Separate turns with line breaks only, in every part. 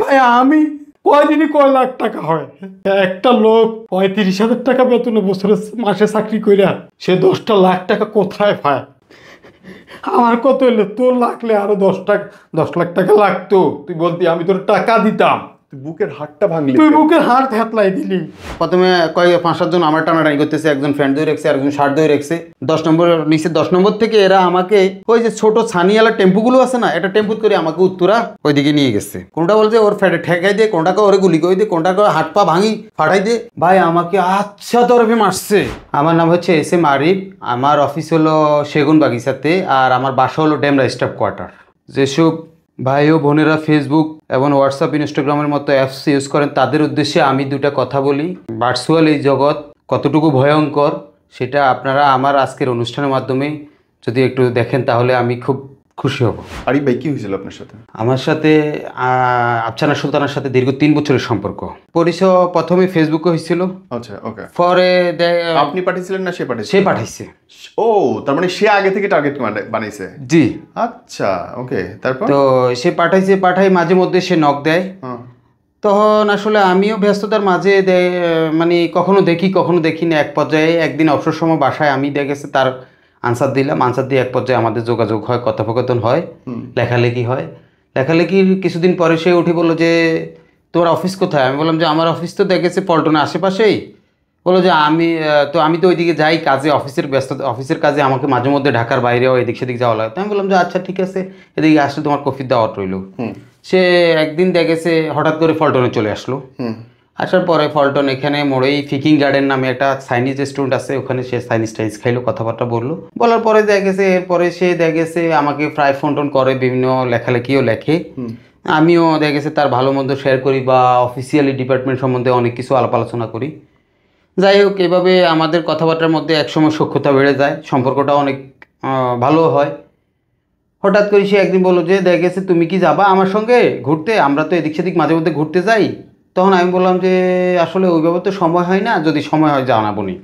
ভাই আমি কয়দিনই কয় লাখ টাকা হয়? একটা লোক 35,000 টাকা বেতনে বছরে মাসে চাকরি কইরা সে 10টা লাখ টাকা কোথায় পায়? আমার কত হইলে তোর লাগলে আরো 10 লাখ টাকা লাগতো, তুই বলতি আমি তোর টাকা দিতাম।
তুই বুকের হাড়টা ভাঙলি,
তুই বুকের হাড় থেতলাই দিলি।
প্রথমে কয়েক 5-7 জন আমার টানাটানি করতেছে, একজন ফ্যান ধরে রেখেছে, একজন শার্ট ধরে রেখেছে। 10 নম্বর নিচে 10 নম্বর থেকে এরা আমাকে ওই যে ছোট ছানিয়ালা টেম্পুগুলো আছে না, এটা টেম্পুত করে আমাকে উত্তরা ওইদিকে নিয়ে গেছে। কোনটা বলছে ওর ফ্যাটে ঠেকাই দিয়ে, কোনটাকে ওরে গুলি করে দিয়ে, কোনটাকে হাত পা ভাঙি ফাটাই দিয়ে। ভাই আমাকে আচ্ছা তরফে মারছে। আমার নাম হচ্ছে SM আরিফ, আমার অফিস হলো সেগুন বাগিচাতে, আর আমার বাসা হলো ডেমরা স্টাফ কোয়ার্টার। যেসব ভাই ও বোনেরা ফেসবুক এবং হোয়াটসঅ্যাপ ইনস্টাগ্রামের মতো অ্যাপস ইউজ করেন, তাদের উদ্দেশ্যে আমি দুটা কথা বলি। ভার্চুয়াল এই জগৎ কতটুকু ভয়ঙ্কর সেটা আপনারা আমার আজকের অনুষ্ঠানের মাধ্যমে যদি একটু দেখেন তাহলে আমি খুব খুশি হব।
আরিফ ভাই কি হয়েছিল আপনার সাথে?
আমার সাথে আফসানা সুলতানার সাথে দীর্ঘ 3 বছরের সম্পর্ক। পরিচয় প্রথমে ফেসবুকে হয়েছিল।
আচ্ছা, ওকে।
পরে
আপনি পাঠিয়েছিলেন না সে পাঠিয়েছে?
সে পাঠাইছে।
ও, তার মানে সে আগে থেকে টার্গেট বানাইছে?
জি।
আচ্ছা, ওকে। তারপর
তো সে পাঠাই মাঝে মধ্যে সে নক দেয়। তখন আসলে আমিও ব্যস্ততার মাঝে মানে কখনো দেখি কখনো দেখি না। এক পর্যায়ে একদিন অবসর সময় বাসায় আমি দেখেছি তার আনসার দিলাম, আনসার দিয়ে এক পর্যায়ে আমাদের যোগাযোগ হয়, কথোপকথন হয়, লেখালেখি হয়। লেখালেখির কিছুদিন পরে সে উঠে বললো যে তোমার অফিস কোথায়? আমি বললাম যে আমার অফিস তো দেখেছে পল্টনের আশেপাশেই। বললো যে আমি তো ওইদিকে যাই কাজে, অফিসের কাজে আমাকে মাঝে মধ্যে ঢাকার বাইরেও এদিক সেদিক যাওয়া লাগে। তো আমি বললাম যে আচ্ছা ঠিক আছে, এদিকে আসলে তোমার কফির দাওয়াত রইল। সে একদিন দেখেছে হঠাৎ করে ফলটনে চলে আসলো। আসার পরে ফলটন এখানে মোড়েই ফিকিং গার্ডেন নামে একটা চাইনিজ রেস্টুরেন্ট আছে, ওখানে সে চাইনিজ খাইলো, কথাবার্তা বললো। বলার পরে দেখেছে, এরপরে সে দেখেছে আমাকে প্রায় ফোন টোন করে, বিভিন্ন লেখালেখিও লেখে। আমিও দেখেছে তার ভালো মন্দ শেয়ার করি বা অফিসিয়ালি ডিপার্টমেন্ট সম্বন্ধে অনেক কিছু আলাপ আলোচনা করি। যাই হোক, এভাবে আমাদের কথাবার্তার মধ্যে একসময় সখ্যতা বেড়ে যায়, সম্পর্কটা অনেক ভালো হয়। হঠাৎ করে সে একদিন বললো যে দেখেছে তুমি কি যাবা আমার সঙ্গে ঘুরতে, আমরা তো এদিক সেদিক মাঝে মধ্যে ঘুরতে যাই। তখন আমি বললাম যে আসলে ওইভাবে তো সময় হয় না, যদি সময় হয় জানাবো নি।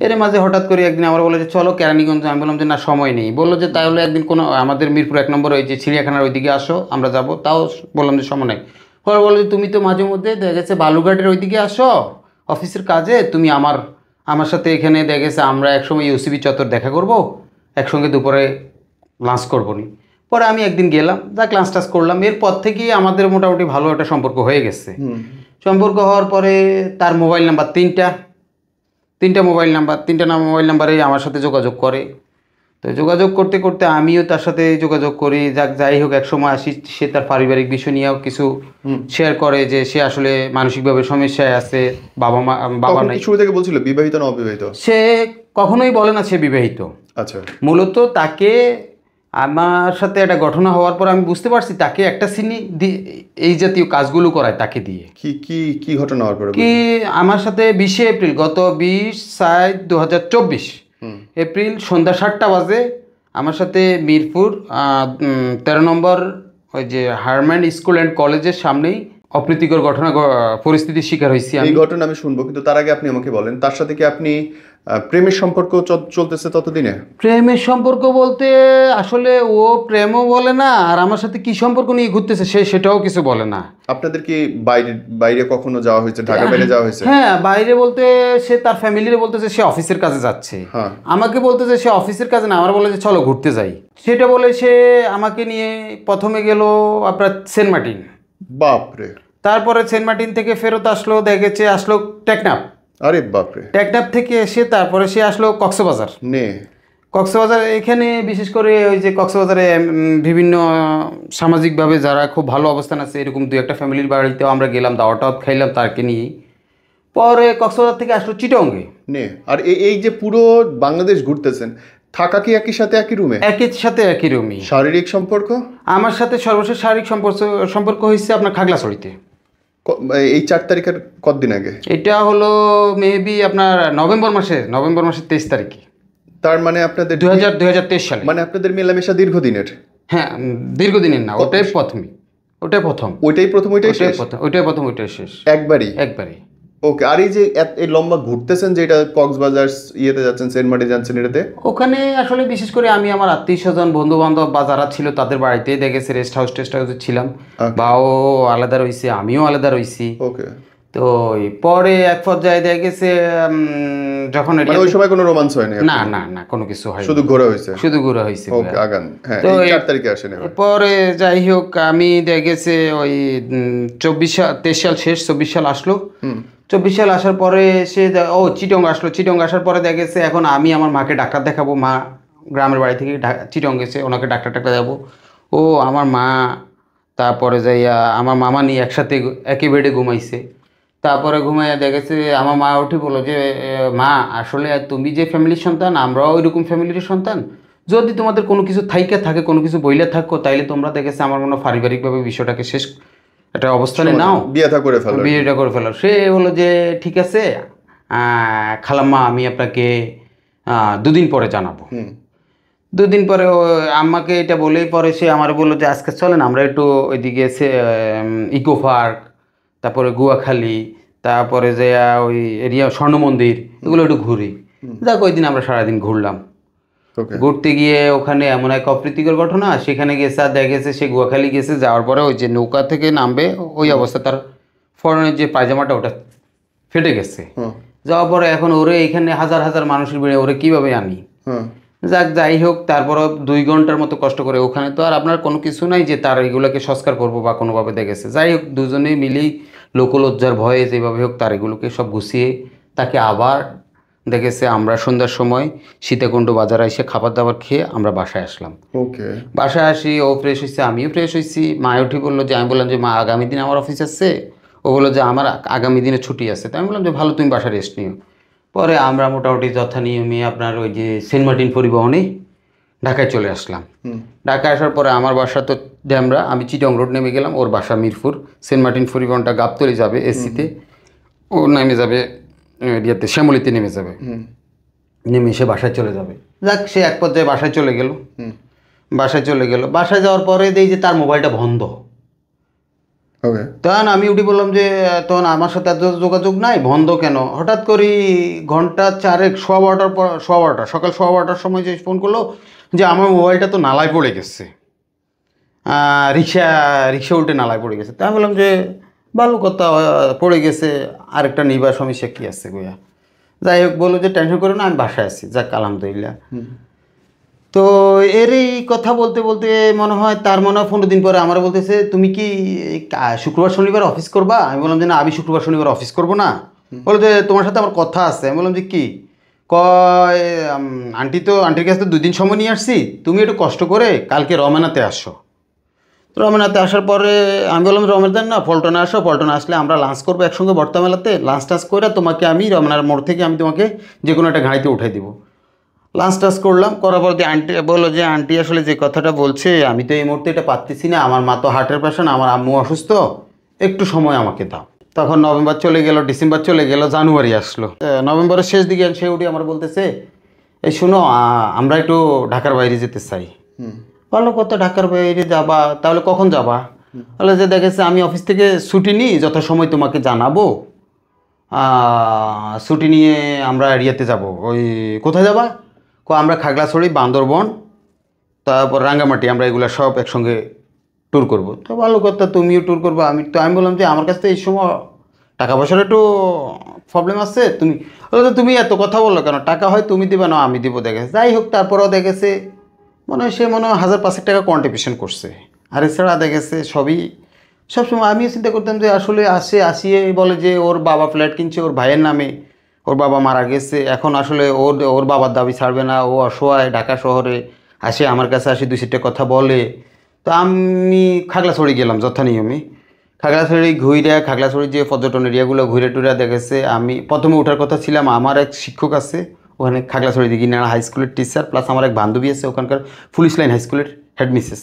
এর মাঝে হঠাৎ করে একদিন আমার বলে যে চলো কেরানীগঞ্জ। আমি বললাম যে না সময় নেই। বললো যে তাহলে একদিন কোনো আমাদের মিরপুর 1 নম্বর ওই যে চিড়িয়াখানার ওইদিকে আসো, আমরা যাব। তাও বললাম যে সময় নেই। পরে বললো যে তুমি তো মাঝে মধ্যে দেখেছে বালুঘাটের ওইদিকে আসো অফিসের কাজে, তুমি আমার সাথে এখানে দেখেছে আমরা একসময় ইউসিবি চত্বর দেখা করব, একসঙ্গে দুপুরে লাঞ্চ করবো নি। পরে আমি একদিন গেলাম, যাক লাঞ্চ টাচ করলাম। এরপর থেকেই আমাদের মোটামুটি ভালো একটা সম্পর্ক হয়ে গেছে। সম্পর্ক হওয়ার পরে তার মোবাইল নাম্বার তিনটা মোবাইল নাম্বারেই আমার সাথে যোগাযোগ করে। তো যোগাযোগ করতে করতে আমিও তার সাথে যোগাযোগ করি। যাই হোক, এক সময় আসি সে তার পারিবারিক বিষয় নিয়েও কিছু শেয়ার করে, যে সে আসলে মানসিকভাবে সমস্যায় আছে, বাবা নাই।
শুরু থেকে বলছিল বিবাহিত না অবিবাহিত?
সে কখনোই বলে না সে বিবাহিত। আচ্ছা। মূলত তাকে আমার সাথে একটা ঘটনা হওয়ার পর আমি বুঝতে পারছি তাকে একটা সিনি এই জাতীয় কাজগুলো করায় তাকে দিয়ে।
কি ঘটনা হওয়ার পরে?
কি আমার সাথে 20 এপ্রিল, গত 20/7/2024 এপ্রিল সন্ধ্যা 7টা বাজে আমার সাথে মিরপুর 13 নম্বর ওই যে হারম্যান স্কুল অ্যান্ড কলেজের সামনেই অপ্রীতিকর পরিস্থিতির শিকার হয়েছি।
এই ঘটনা আমি শুনবো, কিন্তু তার আগে আপনি আমাকে বলেন তার সাথে কি আপনি প্রেমের সম্পর্ক চলতেছে ততদিনে?
প্রেমের সম্পর্ক বলতে আসলে ও প্রেমও বলে না, আর আমার সাথে কি সম্পর্ক নিয়ে ঘুরতেছে সেটাও কিছু বলে না।
আপনাদের কি বাইরে কখনো যাওয়া হয়েছে? ঢাকার বাইরে যাওয়া হয়েছে?
হ্যাঁ, বাইরে বলতে সে তার ফ্যামিলির বলতেছে সে অফিসের কাজে যাচ্ছে। আমাকে বলতেছে সে অফিসের কাজে না, আমার বলে যে চলো ঘুরতে যাই। সেটা বলে সে আমাকে নিয়ে প্রথমে গেল আপনার সেন্ট মার্টিন।
বাপরে।
তারপরে সেন্ট মার্টিন থেকে ফেরত আসলো টেকনাফ।
আরে বাপরে।
টেকনাফ থেকে এসে তারপরে সে আসলো কক্সবাজার। কক্সবাজার এখানে বিশেষ করে ওই যে কক্সবাজারে বিভিন্ন সামাজিকভাবে যারা খুব ভালো অবস্থান আছে এরকম 2-1টা ফ্যামিলির বাড়িতেও আমরা গেলাম, দাওয়াত খাইলাম তাকে নিয়েই। পরে কক্সবাজার থেকে আসলো চিটংয়ে।
আর এই যে পুরো বাংলাদেশ ঘুরতেছেন, থাকা কি একই সাথে একই রুমে?
একই রুমে।
শারীরিক সম্পর্ক? আমার
সাথে সর্বশেষ শারীরিক সম্পর্ক হয়েছে আপনার খাগড়াছড়িতে।
এই 4 তারিখের কতদিন আগে?
এটা হলো মেবি আপনার নভেম্বর মাসের 23 তারিখে।
তার মানে আপনাদের
2023 সালে।
মানে আপনাদের মেলামেশা দীর্ঘদিনের?
হ্যাঁ, দীর্ঘদিনের না, ওটাই প্রথম।
ওইটাই শেষ?
ওইটাই শেষ।
একবারই? ওকে, আর এই যে এই লম্বা ঘুরতেছেন, যে এটা কক্সবাজার ইয়েতে যাচ্ছেন, সেন্ট মার্টিন যাচ্ছেন, এটাতে
ওখানে আসলে বিশেষ করে আমি আমার আত্মীয় স্বজন বন্ধু বান্ধব বা যারা ছিল তাদের বাড়িতেই দেখেছি, রেস্ট হাউসে ছিলাম, বা ও আলাদা রয়েছে, আমিও আলাদা রয়েছি।
ওকে,
তো পরে এক পর্যায়ে দেখা গেছে যখন
মানে ওই সময় কোনো রোমান্স হয়নি?
না না না, কোনো কিছু হয়,
শুধু ঘোরা হয়েছে?
শুধু ঘোরা হয়েছে।
ওকে, আগান। হ্যাঁ,
তো
এই 4 তারিখে আসেন এবার।
পরে যাই হোক, আমি দেখেছে ওই 23 সাল শেষ, 24 সাল আসলো। 24 সাল আসার পরে সে চিটং আসলো। চিটং আসার পরে দেখেছে এখন আমি আমার মাকে ডাক্তার দেখাবো। মা গ্রামের বাড়ি থেকে চিটং গেছে, ওনাকে ডাক্তার দেখাবো। ও আমার মা তারপরে যাইয়া আমার মামা নিয়ে একসাথে একই বেডে ঘুমাইছে। তারপরে ঘুমাইয়া দেখেছে আমার মা উঠে বললো যে মা আসলে তুমি যে ফ্যামিলির সন্তান, আমরাও ওইরকম ফ্যামিলির সন্তান, যদি তোমাদের কোনো কিছু থাইকা থাকে, কোনো কিছু বইলে থাকো, তাইলে তোমরা দেখেছে আমার মনে হয় পারিবারিকভাবে বিষয়টাকে শেষ একটা অবস্থানে নাও,
বিয়েটা করে ফেলো।
বিয়েটা করে ফেলো। সে বললো যে ঠিক আছে খালাম্মা, আমি আপনাকে 2 দিন পরে জানাবো। 2 দিন পরে আম্মাকে এটা বলেই পরে সে আমার বললো যে আজকে চলেন আমরা একটু ওইদিকে ইকো পার্ক, তারপরে গুয়াখালী, তারপরে যে ওই এরিয়া স্বর্ণ মন্দির, এগুলো একটু ঘুরি। যাক, ওই দিন আমরা সারাদিন ঘুরলাম। ঘুরতে গিয়ে ওখানে এমন এক অপ্রীতিকর ঘটনা, সেখানে গেছে আর দেখা গেছে সে গুয়াখালী গেছে, যাওয়ার পরে ওই যে নৌকা থেকে নামবে ওই অবস্থা তার ফরেনের যে পায়জামাটা ওটা ফেটে গেছে। যাওয়ার পরে এখন ওরে এইখানে হাজার হাজার মানুষের ভিড়ে ওরে কীভাবে আনি? যাক, যাই হোক, তারপরও 2 ঘন্টার মতো কষ্ট করে, ওখানে তো আর আপনার কোনো কিছু নাই যে তার এগুলোকে সংস্কার করবো বা কোনোভাবে দেখেছে। যাই হোক, দুজনেই মিলেই লোকলজ্জার ভয়ে যেভাবে হোক তার এগুলোকে সব গুছিয়ে তাকে আবার দেখেছে আমরা সন্ধ্যার সময় সীতাকুণ্ড বাজারে এসে খাবার দাবার খেয়ে আমরা বাসায় আসলাম।
ওকে,
বাসায় আসি, ও ফ্রেশ হয়েছে, আমিও ফ্রেশ হয়েছি। মায়ে উঠি বললো যে, আমি বললাম যে মা আগামী দিন আমার অফিস আছে। ও বললো যে আমার আগামী দিনে ছুটি আছে। তো আমি বললাম যে ভালো, তুমি বাসায় রেস্ট নিও। পরে আমরা মোটামুটি যথানিয়মে আপনার ওই যে সেন্ট মার্টিন পরিবহনে ঢাকায় চলে আসলাম। ঢাকায় আসার পরে আমার বাসা তো ড্যামরা, আমি চিটং রোড নেমে গেলাম, ওর বাসা মিরপুর। সেন্ট মার্টিন পরিবহনটা গাবতলি যাবে এসিতে, ও নেমে যাবে এরিয়াতে শ্যামলিতে নেমে যাবে, নেমে এসে বাসায় চলে যাবে। যাক, সে এক পর্যায়ে বাসায় চলে গেল। বাসায় যাওয়ার পরে দেখি যে তার মোবাইলটা বন্ধ। তখন আমি উঠে বললাম যে তখন আমার সাথে এত যোগাযোগ নাই, বন্ধ কেন? হঠাৎ করে ঘন্টা 4 12:15 পর, 12:15 সকাল 12:15 সময় যে ফোন করলো যে আমার মোবাইলটা তো নালায় পড়ে গেছে, রিক্সা উল্টে নালায় পড়ে গেছে। তাই আমি বললাম যে ভালো কথা, পড়ে গেছে, আরেকটা নিবার সমস্যা কী আছে গোয়া। যাই হোক, বললো যে টেনশন করো না, আমি বাসায় আছি। যাক, আলহামদুলিল্লাহ। তো এরই কথা বলতে বলতে মনে হয় তার 15 দিন পরে আমার বলতেছে, তুমি কি শুক্রবার শনিবার অফিস করবা? আমি বললাম যে না, আমি শুক্রবার শনিবার অফিস করবো না। বলো যে তোমার সাথে আমার কথা আছে। আমি বললাম যে কি? কয় আন্টির কাছে তো 2 দিন সময় নিয়ে আসছি, তুমি একটু কষ্ট করে কালকে রমেনাতে আসো। রমেনাতে আসার পরে আমি বললাম রমেনাতে না, পল্টনে আসো, পল্টনে আসলে আমরা লাঞ্চ করবো একসঙ্গে বর্তামেলাতে। লাঞ্চ টাঞ্চ করে তোমাকে আমি রমেনার মোড় থেকে আমি তোমাকে যে কোনো একটা গাড়িতে উঠাই দিব। লাঞ্চ টাচ করলাম, করার পর দিয়ে আন্টি বললো যে আন্টি আসলে যে কথাটা বলছে আমি তো এই মুহূর্তে এটা পারতেছি না, আমার মা তো হার্টের পেশেন্ট, আমার আম্মু অসুস্থ, একটু সময় আমাকে দাও। তখন নভেম্বর চলে গেল, ডিসেম্বর চলে গেল, জানুয়ারি আসলো। নভেম্বরের শেষ দিকে সে উঠে আমার বলতেছে, এই শোনো, আমরা একটু ঢাকার বাইরে যেতে চাই। ভালো কথা, ঢাকার বাইরে যাবা? তাহলে কখন যাবা? বলে যে দেখেছে আমি অফিস থেকে ছুটি নিই, যত সময় তোমাকে জানাবো, ছুটি নিয়ে আমরা এরিয়াতে যাব। ওই কোথায় যাবা? আমরা খাগড়াছড়ি, বান্দরবন, তারপর রাঙ্গামাটি, আমরা এগুলো সব একসঙ্গে ট্যুর করব। তো ভালো কথা, তুমিও ট্যুর করবো। আমি বললাম যে আমার কাছে এই সময় টাকা পয়সার একটু প্রবলেম আছে। তুমি এত কথা বললো কেন? টাকা হয় তুমি দিবে না আমি দিব। দেখেছে, যাই হোক, তারপরেও দেখেছে মনে হয় 1,000-5,000 টাকা কন্ট্রিবিউশন করছে। আর এছাড়া দেখেছে সবসময় আমিও চিন্তা করতাম যে আসলে আসিয়ে বলে যে ওর বাবা ফ্ল্যাট কিনছে ওর ভাইয়ের নামে, ওর বাবা মারা গেছে, এখন আসলে ওর বাবার দাবি ছাড়বে না, ও অসহায়, ঢাকা শহরে আসে, আমার কাছে আসে 2-4 কথা বলে। তো আমি খাগড়াছড়ি গেলাম যথানিয়মে। খাগড়াছড়ি যে পর্যটন এরিয়াগুলো ঘুরে টুরে দেখেছে। আমি প্রথমে ওঠার কথা ছিলাম, আমার এক শিক্ষক আছে ওখানে খাগড়াছড়ি দিঘিনাড়া হাই স্কুলের টিচার, প্লাস আমার এক বান্ধবী আছে ওখানকার পুলিশ লাইন হাই স্কুলের হেডমিসেস,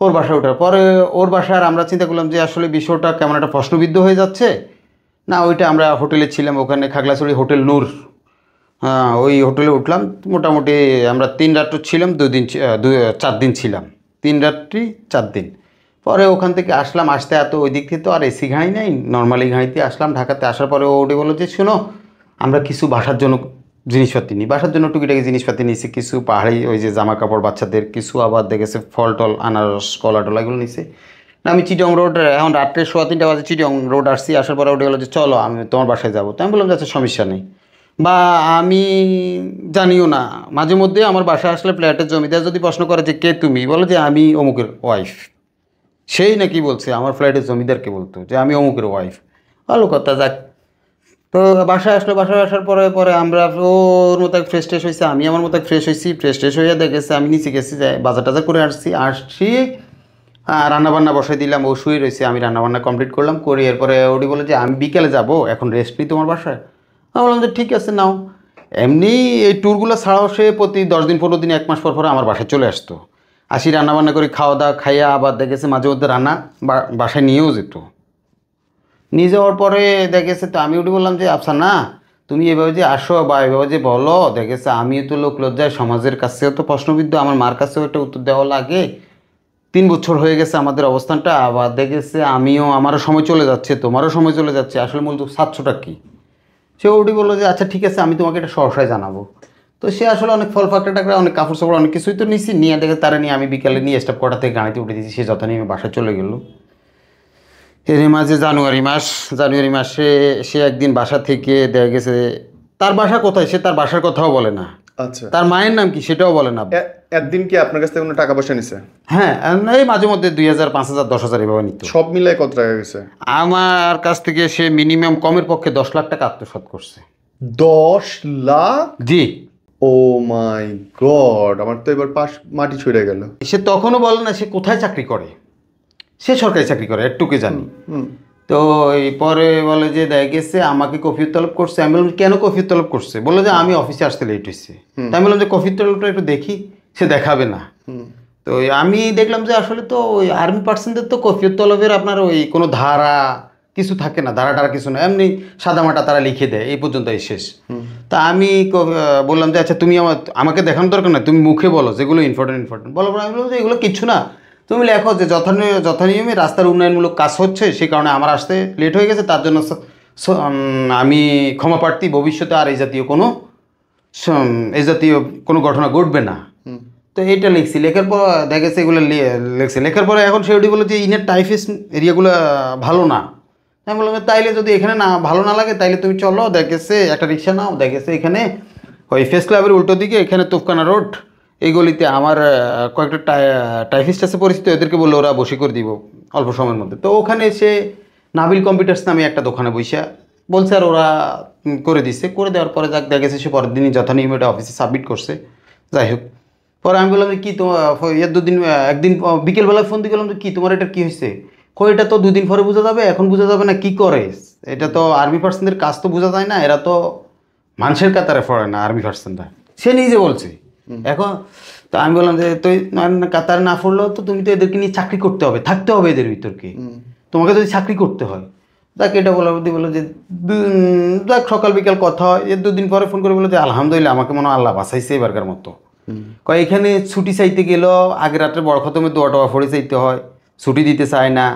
ওর বাসায় ওঠার পরে ওর বাসায় আমরা চিন্তা করলাম যে আসলে বিষয়টা কেমন একটা প্রশ্নবিদ্ধ হয়ে যাচ্ছে না। ওইটা আমরা হোটেলে ছিলাম, ওখানে খাগড়াছড়ি হোটেল নূর, ওই হোটেলে উঠলাম। মোটামুটি আমরা 3 রাত্র ছিলাম, 4 দিন ছিলাম, 3 রাত্রি 4 দিন। পরে ওখান থেকে আসলাম, আসতে এত ওই দিক থেকে তো আর এসি গাড়ি নেই, নর্মালি গাড়িতে আসলাম। ঢাকাতে আসার পরে ও ওটি বললো যে শোনো, আমরা কিছু বাসার জন্য জিনিসপাতি নিই, বাসার জন্য টুকিটাকি জিনিসপাতি নিয়েছি, কিছু পাহাড়ি ওই যে জামা কাপড় বাচ্চাদের, কিছু আবার দেখেছে ফল টল, আনারস, কলা টলা এগুলো নিছে। না আমি চিটং রোড, এখন রাত্রে 3:15 বাজে চিটং রোড আসছি। আসার পরে ওটি বললো যে চলো আমি তোমার বাসায় যাবো। তো আমি বললাম যে আচ্ছা সমস্যা নেই। বা আমি জানিও না, মাঝে মধ্যে আমার বাসায় আসলে ফ্ল্যাটের জমিদার যদি প্রশ্ন করে যে কে তুমি, বলো যে আমি অমুকের ওয়াইফ। সেই নাকি বলছে আমার ফ্ল্যাটের জমিদারকে বলতো যে আমি অমুকের ওয়াইফ। ভালো কথা, যাক। তো বাসায় আসলো, বাসায় আসার পরে পরে আমরা ওর মতো ফ্রেশ ট্রেশ হয়েছে, আমি আমার মতো ফ্রেশ হয়েছি। ফ্রেশ ট্রেশ হয়ে দেখেছে আমি নিচে গেছি, যাই বাজার টাজার করে আসছি রান্নাবান্না বসাই দিলাম, ও শুয়ে রয়েছে, আমি রান্নাবান্না কমপ্লিট করলাম, করি। এরপরে ওটি বলে যে আমি বিকেলে যাব, এখন রেস্ট নিই তোমার বাসায়। আমি বললাম যে ঠিক আছে নাও। এমনি এই ট্যুরগুলো ছাড়াও সে প্রতি 10 দিন 15 দিন 1 মাস পর আমার বাসায় চলে আসতো। আসি রান্নাবান্না করে খাওয়া দাওয়া খাইয়া আবার দেখেছে মাঝে মধ্যে রান্না বাসায় নিয়েও যেত। নিয়ে যাওয়ার পরে দেখেছে, তো আমি উঠে বললাম যে আচ্ছা না, তুমি এভাবে যে আসো বা এভাবে যে বলো, দেখেছে আমিও তো লোক লজ্জায় সমাজের কাছেও তো প্রশ্নবিদ্ধ, আমার মার কাছেও একটা উত্তর দেওয়া লাগে। 3 বছর হয়ে গেছে আমাদের অবস্থানটা, আবার দেখেছে আমিও, আমারও সময় চলে যাচ্ছে, তোমারও সময় চলে যাচ্ছে, আসলে মূলত সাতশোটা কী। সে ওটি বললো যে আচ্ছা ঠিক আছে, আমি তোমাকে এটা সহসায় জানাবো। তো সে আসলে অনেক ফল ফাঁকড়া টাকড়া, অনেক কাপড় সাপড়, অনেক কিছুই তো নিয়েছি, নিয়ে দেখে তারা নিয়ে আমি বিকালে নিয়ে স্টাফ কোয়ার্টার থেকে গাড়িতে উঠে দিয়েছি, সে যথানিয়ে বাসায় চলে গেল। এর মাঝে জানুয়ারি মাসে সে একদিন বাসা থেকে দেখা গেছে, তার বাসা কোথায় সে তার বাসার কথাও বলে না,
আচ্ছা,
তার মায়ের নাম কি সেটাও বলে না।
একদিন কি আপনার কাছ থেকে কোনো টাকা পয়সা নিছে?
হ্যাঁ, এই মাঝে মধ্যে 2000, 5000, 10,000 এভাবে নিত।
সব মিলাই কত টাকা গেছে?
আমার কাছ থেকে সে মিনিমাম কমের পক্ষে 10 লাখ টাকা আত্মসাৎ করছে।
10 লাখ?
জি।
ও মাই গড, আমার তো এবার পাশ মাটি ছুঁড়ে গেল।
সে তখনও বলে না সে কোথায় চাকরি করে, সে সরকারি চাকরি করে, একটুকে জানি। তো এই পরে বলে যে দেখা গেছে আমাকে কফির তলব করছে। আমি বললাম কেন কফির তলব করছে? বললো যে আমি অফিসে আসতে লেট হয়েছে। তাই আমি বললাম যে কফির তলবটা একটু দেখি, সে দেখাবে না। তো আমি দেখলাম যে আসলে তো ওই আর্মি পার্সনদের তো কফির তলবের আপনার ওই কোনো ধারা কিছু থাকে না, ধারা টারা কিছু না, এমনি সাদামাটা তারা লিখে দেয়, এই পর্যন্ত শেষ। তা আমি বললাম যে আচ্ছা তুমি আমাকে দেখানোর দরকার না, তুমি মুখে বলো যেগুলো ইম্পর্টেন্ট বলো। আমি বললাম যে এগুলো কিচ্ছু না, তুমি লেখো যে যথানিয়মে রাস্তার উন্নয়নমূলক কাজ হচ্ছে, সেই কারণে আমার আসতে লেট হয়ে গেছে, তার জন্য আমি ক্ষমা প্রার্থী, ভবিষ্যতে আর এই জাতীয় কোনো ঘটনা ঘটবে না। তো এইটা লিখছি, লেখার পর দেখা গেছে এগুলো লিখছি, লেখার পরে এখন সেটি বলে যে ইনের টাইফিস এরিয়াগুলো ভালো না। আমি বললাম তাইলে যদি এখানে না ভালো না লাগে তাইলে তুমি চলো, দেখেছে একটা রিক্সা নাও, দেখেছে এখানে ওই ফেস ক্লাবের উল্টো দিকে এখানে তোফখানা রোড এই গলিতে আমার কয়েকটা টাইফিস্ট আছে পরিচিত, এদেরকে বললো ওরা বসে করে দিব অল্প সময়ের মধ্যে। তো ওখানে সে নাবিল কম্পিউটার্স নামে একটা দোকানে বসে বলছে, আর ওরা করে দিচ্ছে। করে দেওয়ার পরে যাক দেখা গেছে সে পরের দিনই যথানিয়মে এটা অফিসে সাবমিট করছে। যাই হোক, পরে আমি বললাম যে কী তোমার একদিন বিকেলবেলায় ফোন দিয়ে গেলাম যে কী তোমার এটা কী হয়েছে? এটা তো 2 দিন পরে বোঝা যাবে, এখন বোঝা যাবে না, কি করে? এটা তো আর্মি পার্সনদের কাজ তো বোঝা যায় না, এরা তো মানুষের কাতারে পড়ে না আর্মি পার্সনরা, সে নিজে বলছে। এখন তো আমি বললাম যে তুই কাতারে না পড়লেও তো তুমি তো এদেরকে নিয়ে চাকরি করতে হবে, থাকতে হবে এদের ভিতরকে, তোমাকে যদি চাকরি করতে হয়। তাকে এটা বলার প্রতি বললো যে দেখ সকাল বিকাল কথা হয়, 2 দিন পরে ফোন করে বললো যে আলহামদুলিল্লাহ আমাকে মনে হয় আল্লাহ বাঁচাইছে এবারকার মতো। এখানে ছুটি চাইতে গেলেও আগে রাত্রে বড় খতমে দোয়া টোয়া ফড়ে চাইতে হয়, ছুটি দিতে চায় না,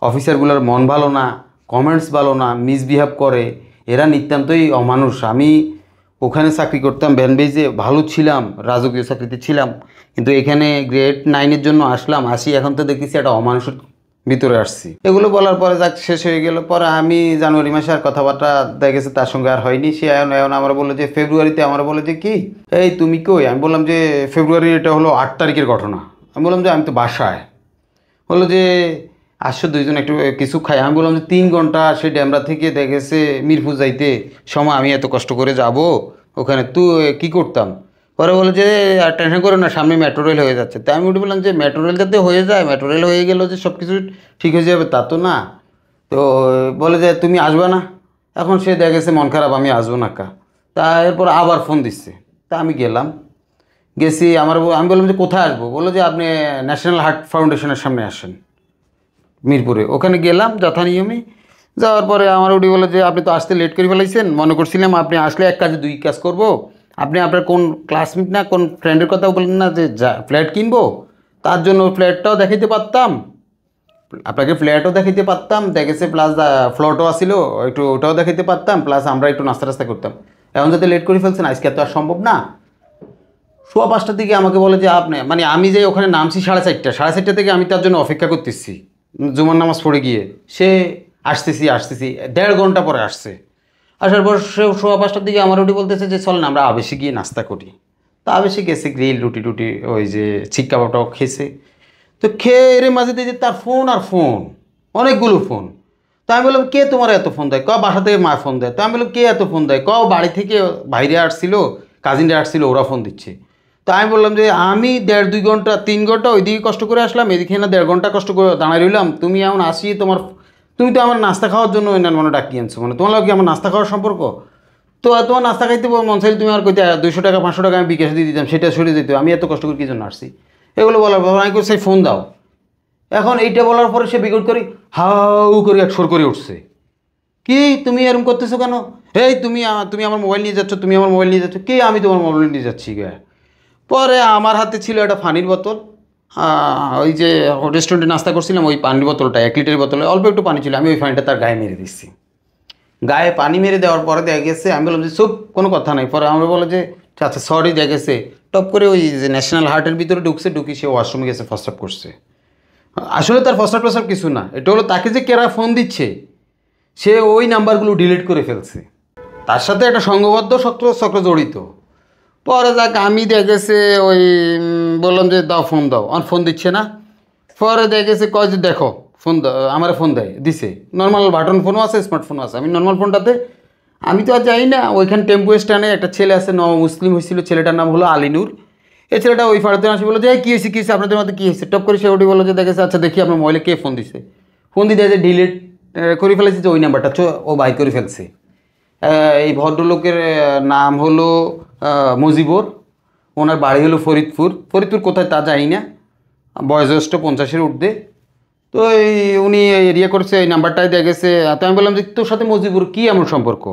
অফিসারগুলোর মন ভালো না, কমেন্টস ভালো না, মিসবিহেভ করে, এরা নিতান্তই অমানুষ। আমি ওখানে চাকরি করতাম ব্যানবেজে, ভালো ছিলাম, রাজকীয় চাকরিতে ছিলাম, কিন্তু এখানে গ্রেড 9-এর জন্য আসি, এখন তো দেখতেছি একটা অমানুষের ভিতরে আসছি। এগুলো বলার পরে যাক শেষ হয়ে গেল। পরে আমি জানুয়ারি মাসে আর কথাবার্তা দেখা গেছে তার সঙ্গে আর হয়নি। সে এখন আমার বললো যে ফেব্রুয়ারিতে, আমার বলে যে কি এই তুমি কই? আমি বললাম যে ফেব্রুয়ারি, এটা হলো 8 তারিখের ঘটনা। আমি বললাম যে আমি তো বাসায়। বললো যে আসছো দুইজন একটু কিছু খাই। আমি বললাম যে 3 ঘন্টা সেই ড্যামরা থেকে দেখেছে মিরপুর যাইতে সময়, আমি এত কষ্ট করে যাব ওখানে, তুই কী করতাম? পরে বলে যে আর টেনশন করো না, সামনে মেট্রো রেল হয়ে যাচ্ছে। তাই আমি উঠে বললাম যে মেট্রো রেল যাতে হয়ে যায়, মেট্রো রেল হয়ে গেলেও যে সব কিছু ঠিক হয়ে যাবে তা তো না। তো বলে যে তুমি আসবে না। এখন সে দেখেছে মন খারাপ, আমি আসবো না কা। তা এরপর আবার ফোন দিচ্ছে। তা আমি গেছি, আমি বললাম যে কোথায় আসবো? বললো যে আপনি ন্যাশনাল হার্ট ফাউন্ডেশনের সামনে আসেন মিরপুরে। ওখানে গেলাম যথানিয়মে। যাওয়ার পরে আমার উঠে বলে যে আপনি তো আসতে লেট করে ফেলাইছেন, মনে করছিলাম আপনি আসলে এক কাজে 2 কাজ করবো। আপনি আপনার কোন ক্লাসমেট না কোন ফ্রেন্ডের কথা বললেন না যে ফ্ল্যাট কিনবো, তার জন্য ফ্ল্যাটটাও দেখাইতে পারতাম, আপনাকে ফ্ল্যাটও দেখাইতে পারতাম, দেখেছে প্লাস ফ্লটও আসিল, একটু ওটাও দেখাইতে পারতাম, প্লাস আমরা একটু নাস্তা টাস্তা করতাম। এখন যাতে লেট করে ফেলছেন, আজকে তো আর সম্ভব না। 5:15 দিকে আমাকে বলে যে আপনি, মানে আমি যে ওখানে নামছি 4:30 থেকে আমি তার জন্য অপেক্ষা করতেছি জুমার নামাজ পড়ে গিয়ে। সে আসতেছি 1.5 ঘন্টা পরে আসছে। আসার পর সে 5:15 দিকে আমার রুটি বলতেছে যে চলেন আমরা আবেশে গিয়ে নাস্তা করি। তা আবেশে গেছে, গ্রিল রুটি টুটি ওই যে চিক কাবাবটাও খেয়েছে। তো খেয়ে এর মাঝে দিয়ে যে তার ফোন আর ফোন, অনেকগুলো ফোন। তো আমি বললাম কে তোমার এত ফোন দেয়? বাসা থেকে মা ফোন দেয়। তো আমি বললাম কে এত ফোন দেয়? বাড়ি থেকে বাইরে আসছিল, কাজিনরা আসছিল, ওরা ফোন দিচ্ছে। তো আমি বললাম যে আমি 1.5-2 ঘন্টা 3 ঘন্টা ওইদিকে কষ্ট করে আসলাম, এদিকে না 1.5 ঘন্টা কষ্ট করে দাঁড়ায় রইলাম। তুমি এখন আসি তুমি তো আমার নাস্তা খাওয়ার জন্য ওই মনে ডাকি আনছো, মানে তোমার কি আমার নাস্তা খাওয়ার সম্পর্ক? তো তোমার নাস্তা খাইতে মন চাইলে তুমি আর কইতে 200 টাকা 500 টাকা আমি বিকাশ দিয়ে দিতাম, সেটা সরে যেত। আমি এত কষ্ট করে কি জন্য আসছি? এগুলো বলার পর আমি সেই ফোন দাও। এখন এইটা বলার পরে সে বিকট করি হাউ করে এক সুর করে উঠছে, কি তুমি এরকম করতেছো কেন? এই তুমি আমার মোবাইল নিয়ে যাচ্ছ, তুমি আমার মোবাইল নিয়ে যাচ্ছ। কে আমি তোমার মোবাইল নিয়ে যাচ্ছি গে? পরে আমার হাতে ছিল একটা পানির বোতল, ওই যে রেস্টুরেন্টে নাস্তা করছিলাম, ওই পানির বোতলটা 1 লিটারের বোতলে অল্প একটু পানি ছিল, আমি ওই পানিটা তার গায়ে মেরে দিচ্ছি। গায়ে পানি মেরে দেওয়ার পরে দেখা গেছে, আমি বললাম যে সব কোনো কথা নাই। পরে আমরা বলে যে আচ্ছা সরি, দেখা গেছে টপ করে ওই যে ন্যাশনাল হার্টের ভিতরে ঢুকি সে ওয়াশরুমে গেছে, প্রস্রাব করছে। আসলে তার প্রস্রাব প্রস্রাব কিছু না, এটা হলো তাকে যে কেরা ফোন দিচ্ছে সে ওই নাম্বারগুলো ডিলিট করে ফেলছে, তার সাথে একটা সংঘবদ্ধ চক্র জড়িত। পরে যাক আমি দেখেছে ওই বললাম যে দাও ফোন দাও, আমার ফোন দিচ্ছে না। পরে দেখেছে কয় যে দেখো ফোন দাও, আমার ফোন দিছে। নর্মাল বাটন ফোনও আছে, স্মার্টফোনও আছে। আমি নর্মাল ফোনটাতে, আমি তো আর যাই না, ওইখানে টেম্পো স্ট্যান্ডে একটা ছেলে আছে, মুসলিম হয়েছিল, ছেলেটার নাম হলো আলিনুর। এই ছেলেটা ওই ফাড়াতে আসি বলো যে কী হয়েছে আপনাদের মধ্যে কী হয়েছে? টপ করে সে ওটি বলো যে দেখেছে আচ্ছা দেখি আপনার মোবাইলে কে ফোন দিছে। ফোন দিতে যে ডিলিট করে ফেলেছি, যে ওই নাম্বারটা ও বাই করে ফেলছে। এই ভদ্রলোকের নাম হলো মুজিবর, ওনার বাড়ি হলো ফরিদপুর কোথায় তা জানি না, বয়োজ্যেষ্ঠ 50-এর ঊর্ধ্বে। তো এই উনি এরিয়া করছে, এই নাম্বারটাই দেখেছে। তো আমি বললাম যে তোর সাথে মুজিবুর কী এমন সম্পর্ক?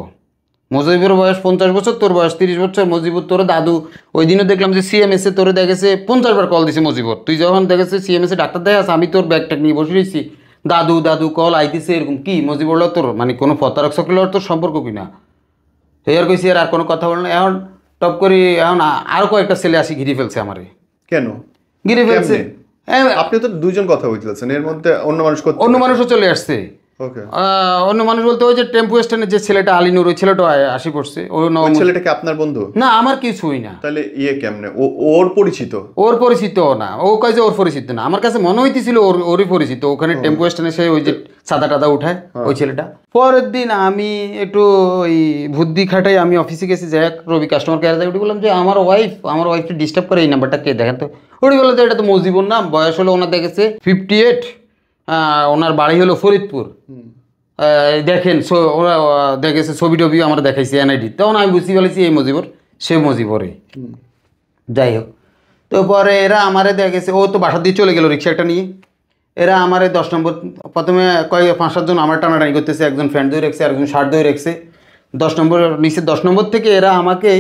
মুজিবুর বয়স 50 বছর, তোর বয়স 30 বছর। মুজিবুর তোর দাদু, ওই দিনও দেখলাম যে সিএমএসে তোরে দেখেছে 50 বার কল দিছে মুজিবুর। তুই যখন দেখেছে সিএমএসে ডাক্তার দেখাস, আমি তোর ব্যাগটা নিয়ে বসে রয়েছি, দাদু কল আইতেছে এরকম। কি মুজিবুর তোর মানে কোনো প্রতারক চক্রের তোর সম্পর্ক কিনা? আর কইছি আর কোনো কথা বল না। এখন টপ করি, এখন আরও কয়েকটা ছেলে আসি ঘিরে ফেলছে আমারে।
কেন
ঘিরে ফেলছে?
আপনি তো দুইজন কথা বলতেছেন, এর মধ্যে অন্য মানুষও
চলে আসছে।
ওকে,
অন্য মানুষ বলতে ওই যে টেম্পো স্ট্যান্ডে যে ছেলেটা আলিনুর, ওই ছেলেটা আসি পড়ছে।
ওই ছেলেটা কি আপনার বন্ধু?
না, আমার কিছুই না।
তাহলে কেমনে ওর পরিচিত?
ওর পরিচিত না, ও কয় যে ওর পরিচিত না। আমার কাছে মনে হইতেছিল ওরই পরিচিত। ওখানে টেম্পো স্ট্যান্ডে সে ওই যে সাদা টাদা উঠায় ওই ছেলেটা। পরের দিন আমি একটু ওই বুদ্ধি খাটাই আমি অফিসে গেছি, যাই রবি কাস্টমার কেয়ারে যাই। ওটি বললাম যে আমার ওয়াইফকে ডিস্টার্ব করে, এই নাম্বারটা কে দেখেন তো। ওটি বললো যে এটা তো মুজিবুর নাম, বয়স হলো ওনার দেখেছে 58, ওনার বাড়ি হলো ফরিদপুর। দেখেন ওরা দেখেছে ছবি টবি আমরা দেখাইছি এনআইডি। তখন আমি বুঝতে পারছি এই মুজিবর, সে মুজিবরে। যাই হোক, তো পরে এরা আমারে দেখেছে, ও তো বাসা দিয়ে চলে গেল রিক্সা একটা নিয়ে। এরা আমারে 10 নম্বর, প্রথমে 5-7 জন আমার টানাটানি করতেছে, একজন ফ্যান ধরে রেখেছে, একজন শার্ট ধরে রেখেছে। 10 নম্বর নিচে 10 নম্বর থেকে এরা আমাকে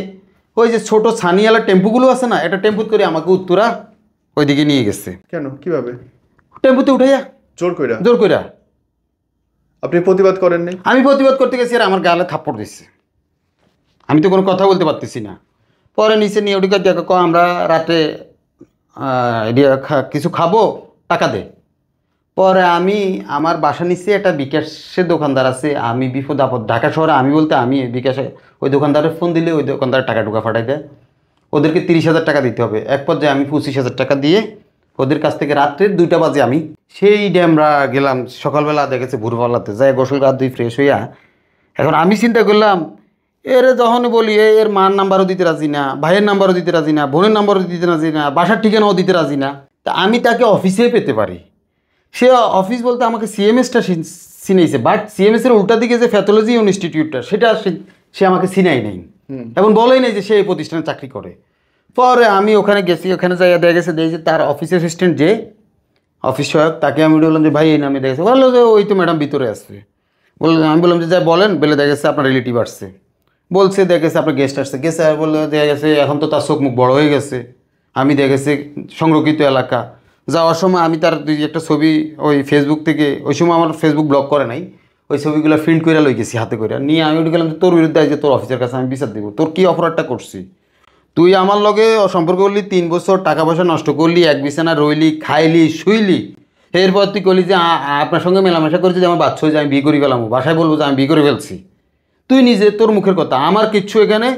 ওই যে ছোটো ছানিওয়ালা টেম্পুগুলো আছে না, এটা টেম্পুত করে আমাকে উত্তরা ওইদিকে নিয়ে গেছে।
কেন, কিভাবে?
টেম্পুতে উঠাইয়া জোর কইরা।
আপনি প্রতিবাদ করেন নাই?
আমি প্রতিবাদ করতে গেছি আর আমার গালে থাপ্পড় দিচ্ছে। আমি তো কোনো কথা বলতে পারতেছি না। পরে নিচে নিয়ে ওটিকে দেখো আমরা রাতে কিছু খাবো, টাকা দে। পরে আমি আমার বাসা নিচে একটা বিকাশের দোকানদার আছে, আমি বিপদ আপদ ঢাকা শহরে, আমি বলতে আমি বিকাশে ওই দোকানদারের ফোন দিলে ওই দোকানদারের টাকা ঢুকা ফাটাই দেয়। ওদেরকে 30,000 টাকা দিতে হবে। এক পর্যায়ে আমি 25,000 টাকা দিয়ে ওদের কাছ থেকে রাত্রের 2টা বাজে আমি সেই ড্যামরা গেলাম। সকালবেলা দেখেছে ভোরবেলাতে যাই গোসল গাছ দুই ফ্রেশ হইয়া। এখন আমি চিন্তা করলাম এর যখন বলি এর মার নাম্বারও দিতে রাজি না, ভাইয়ের নাম্বারও দিতে রাজি না, বোনের নাম্বারও দিতে রাজি না, বাসার ঠিকানাও দিতে রাজি না। তা আমি তাকে অফিসে পেতে পারি। সে অফিস বলতে আমাকে সিএমএসটা চিনেছে, বাট সিএমএসের উল্টা দিকে যে প্যাথোলজি ইনস্টিটিউটটা সেটা সে আমাকে চিনাই নাই, এখন বলেই নাই যে সে এই প্রতিষ্ঠানে চাকরি করে। পরে আমি ওখানে গেছি, ওখানে যাই দেখা গেছে দেখেছি তার অফিস অ্যাসিস্ট্যান্ট যে অফিস সহায়ক, তাকে আমি বললাম যে ভাই এই নামে দেখেছে, বললো যে ওই তো ম্যাডাম ভিতরে আসছে। আমি বললাম যে যা বলেন, বলে দেখা গেছে আপনার রিলেটিভ আসছে, বলছে দেখেছে আপনার গেস্ট আসছে। গেছে আর বললো দেখা গেছে এখন তো তার চোখ মুখ বড় হয়ে গেছে, আমি দেখেছি সংরক্ষিত এলাকা, যাওয়ার সময় আমি তার দুই একটা ছবি ওই ফেসবুক থেকে, ওই সময় আমার ফেসবুক ব্লক করে নাই, ওই ছবিগুলো প্রিন্ট করে লই গেছি হাতে করে নিয়ে। আমি উঠে গেলাম যে তোর বিরুদ্ধে যে তোর অফিসের কাছে আমি বিচার দিব, তোর কী অপরাধটা করছি, তুই আমার লগে সম্পর্ক করলি 3 বছর, টাকা পয়সা নষ্ট করলি, এক বিছানা রইলি, খাইলি, শুইলি, এরপর তুই করলি যে আপনার সঙ্গে মেলামেশা করেছি যে আমার বাচ্চা হয়ে যে আমি বিয়ে করে ফেলাম, বাসায় বলবো যে আমি বিয়ে করে ফেলছি। তুই নিজে তোর মুখের কথা, আমার কিচ্ছু এখানে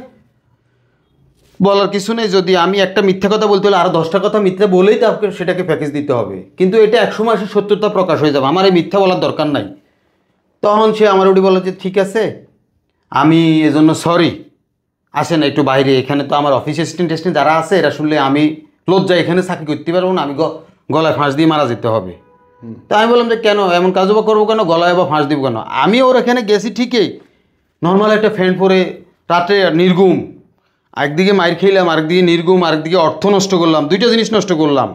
বলার কিছু নেই। যদি আমি একটা মিথ্যা কথা বলতে হলে আরও 10টা কথা মিথ্যা বলেই তাকে সেটাকে প্যাকেজ দিতে হবে, কিন্তু এটা একসময় এসে সত্যতা প্রকাশ হয়ে যাবে, আমার এই মিথ্যা বলার দরকার নাই। তখন সে আমার উঠে বলে যে ঠিক আছে, আমি এজন্য সরি, আসেন একটু বাইরে, এখানে তো আমার অফিস অ্যাসিস্ট্যান্ট টেস্টিং যারা আছে এরা শুনলে আমি লজ্জায় এখানে চাকরি করতে পারবো না, আমি গলায় ফাঁস দিয়ে মারা যেতে হবে। তো আমি বললাম যে কেন এমন কাজও বা করবো কেন, গলায় বা ফাঁস দিব কেন, আমি ওর এখানে গেছি ঠিকই, নর্মাল একটা ফ্যান পরে রাত্রে নির্গুম, একদিকে মাইর খেলাম, আরেকদিকে নির্গুম, আরেকদিকে অর্থ নষ্ট করলাম, দুইটা জিনিস নষ্ট করলাম।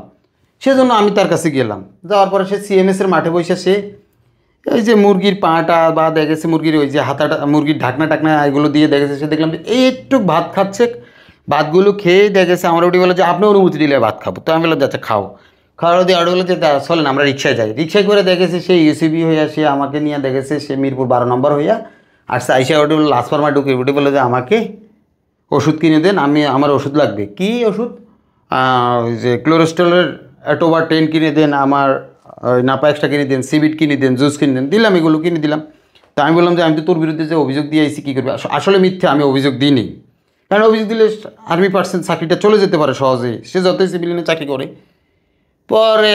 সেজন্য আমি তার কাছে গেলাম। যাওয়ার পরে সে সিএমএসের মাঠে বসে সে এই যে মুরগির পাটা বা দেখেছে মুরগির ওই যে হাতাটা, মুরগির ঢাকনা টাকনা এগুলো দিয়ে দেখেছে, সে দেখলাম যে এই একটু ভাত খাচ্ছে, ভাতগুলো খেয়ে দেখেছে আমার উঠে বলে যে আপনি অনুমতি দিলে ভাত খাবো। তো আমি বললাম আচ্ছা খাও, খাওয়ার দিয়ে আরও বলে যে চলেন আমরা রিক্সায় যাই। রিক্সায় করে দেখেছে সে ইউসিবি হইয়া, সে আমাকে নিয়ে দেখেছে সে মিরপুর 12 নম্বর হইয়া আসছে, আইসা ওটা বলে লাস্ট ফার্মা ঢুকে উঠে বলে যে আমাকে ওষুধ কিনে দেন, আমি আমার ওষুধ লাগবে। কি ওষুধ? ওই যে ক্লোরেস্টলের অ্যাটোবার 10 কিনে দেন, আমার ওই নাপা এক্সট্রা কিনে দেন, সিবিট কিনে দেন, জুস কিনে দেন। দিলাম, এগুলো কিনে দিলাম। তো আমি বললাম যে আমি তো তোর বিরুদ্ধে যে অভিযোগ দিয়ে আইছি কী করবে, আসলে মিথ্যে, আমি অভিযোগ দিইনি, কারণ অভিযোগ দিলে আর্মি পার্সেন্ট চাকরিটা চলে যেতে পারে সহজেই, সে যতই সিভিলিয়ানে চাকরি করে। পরে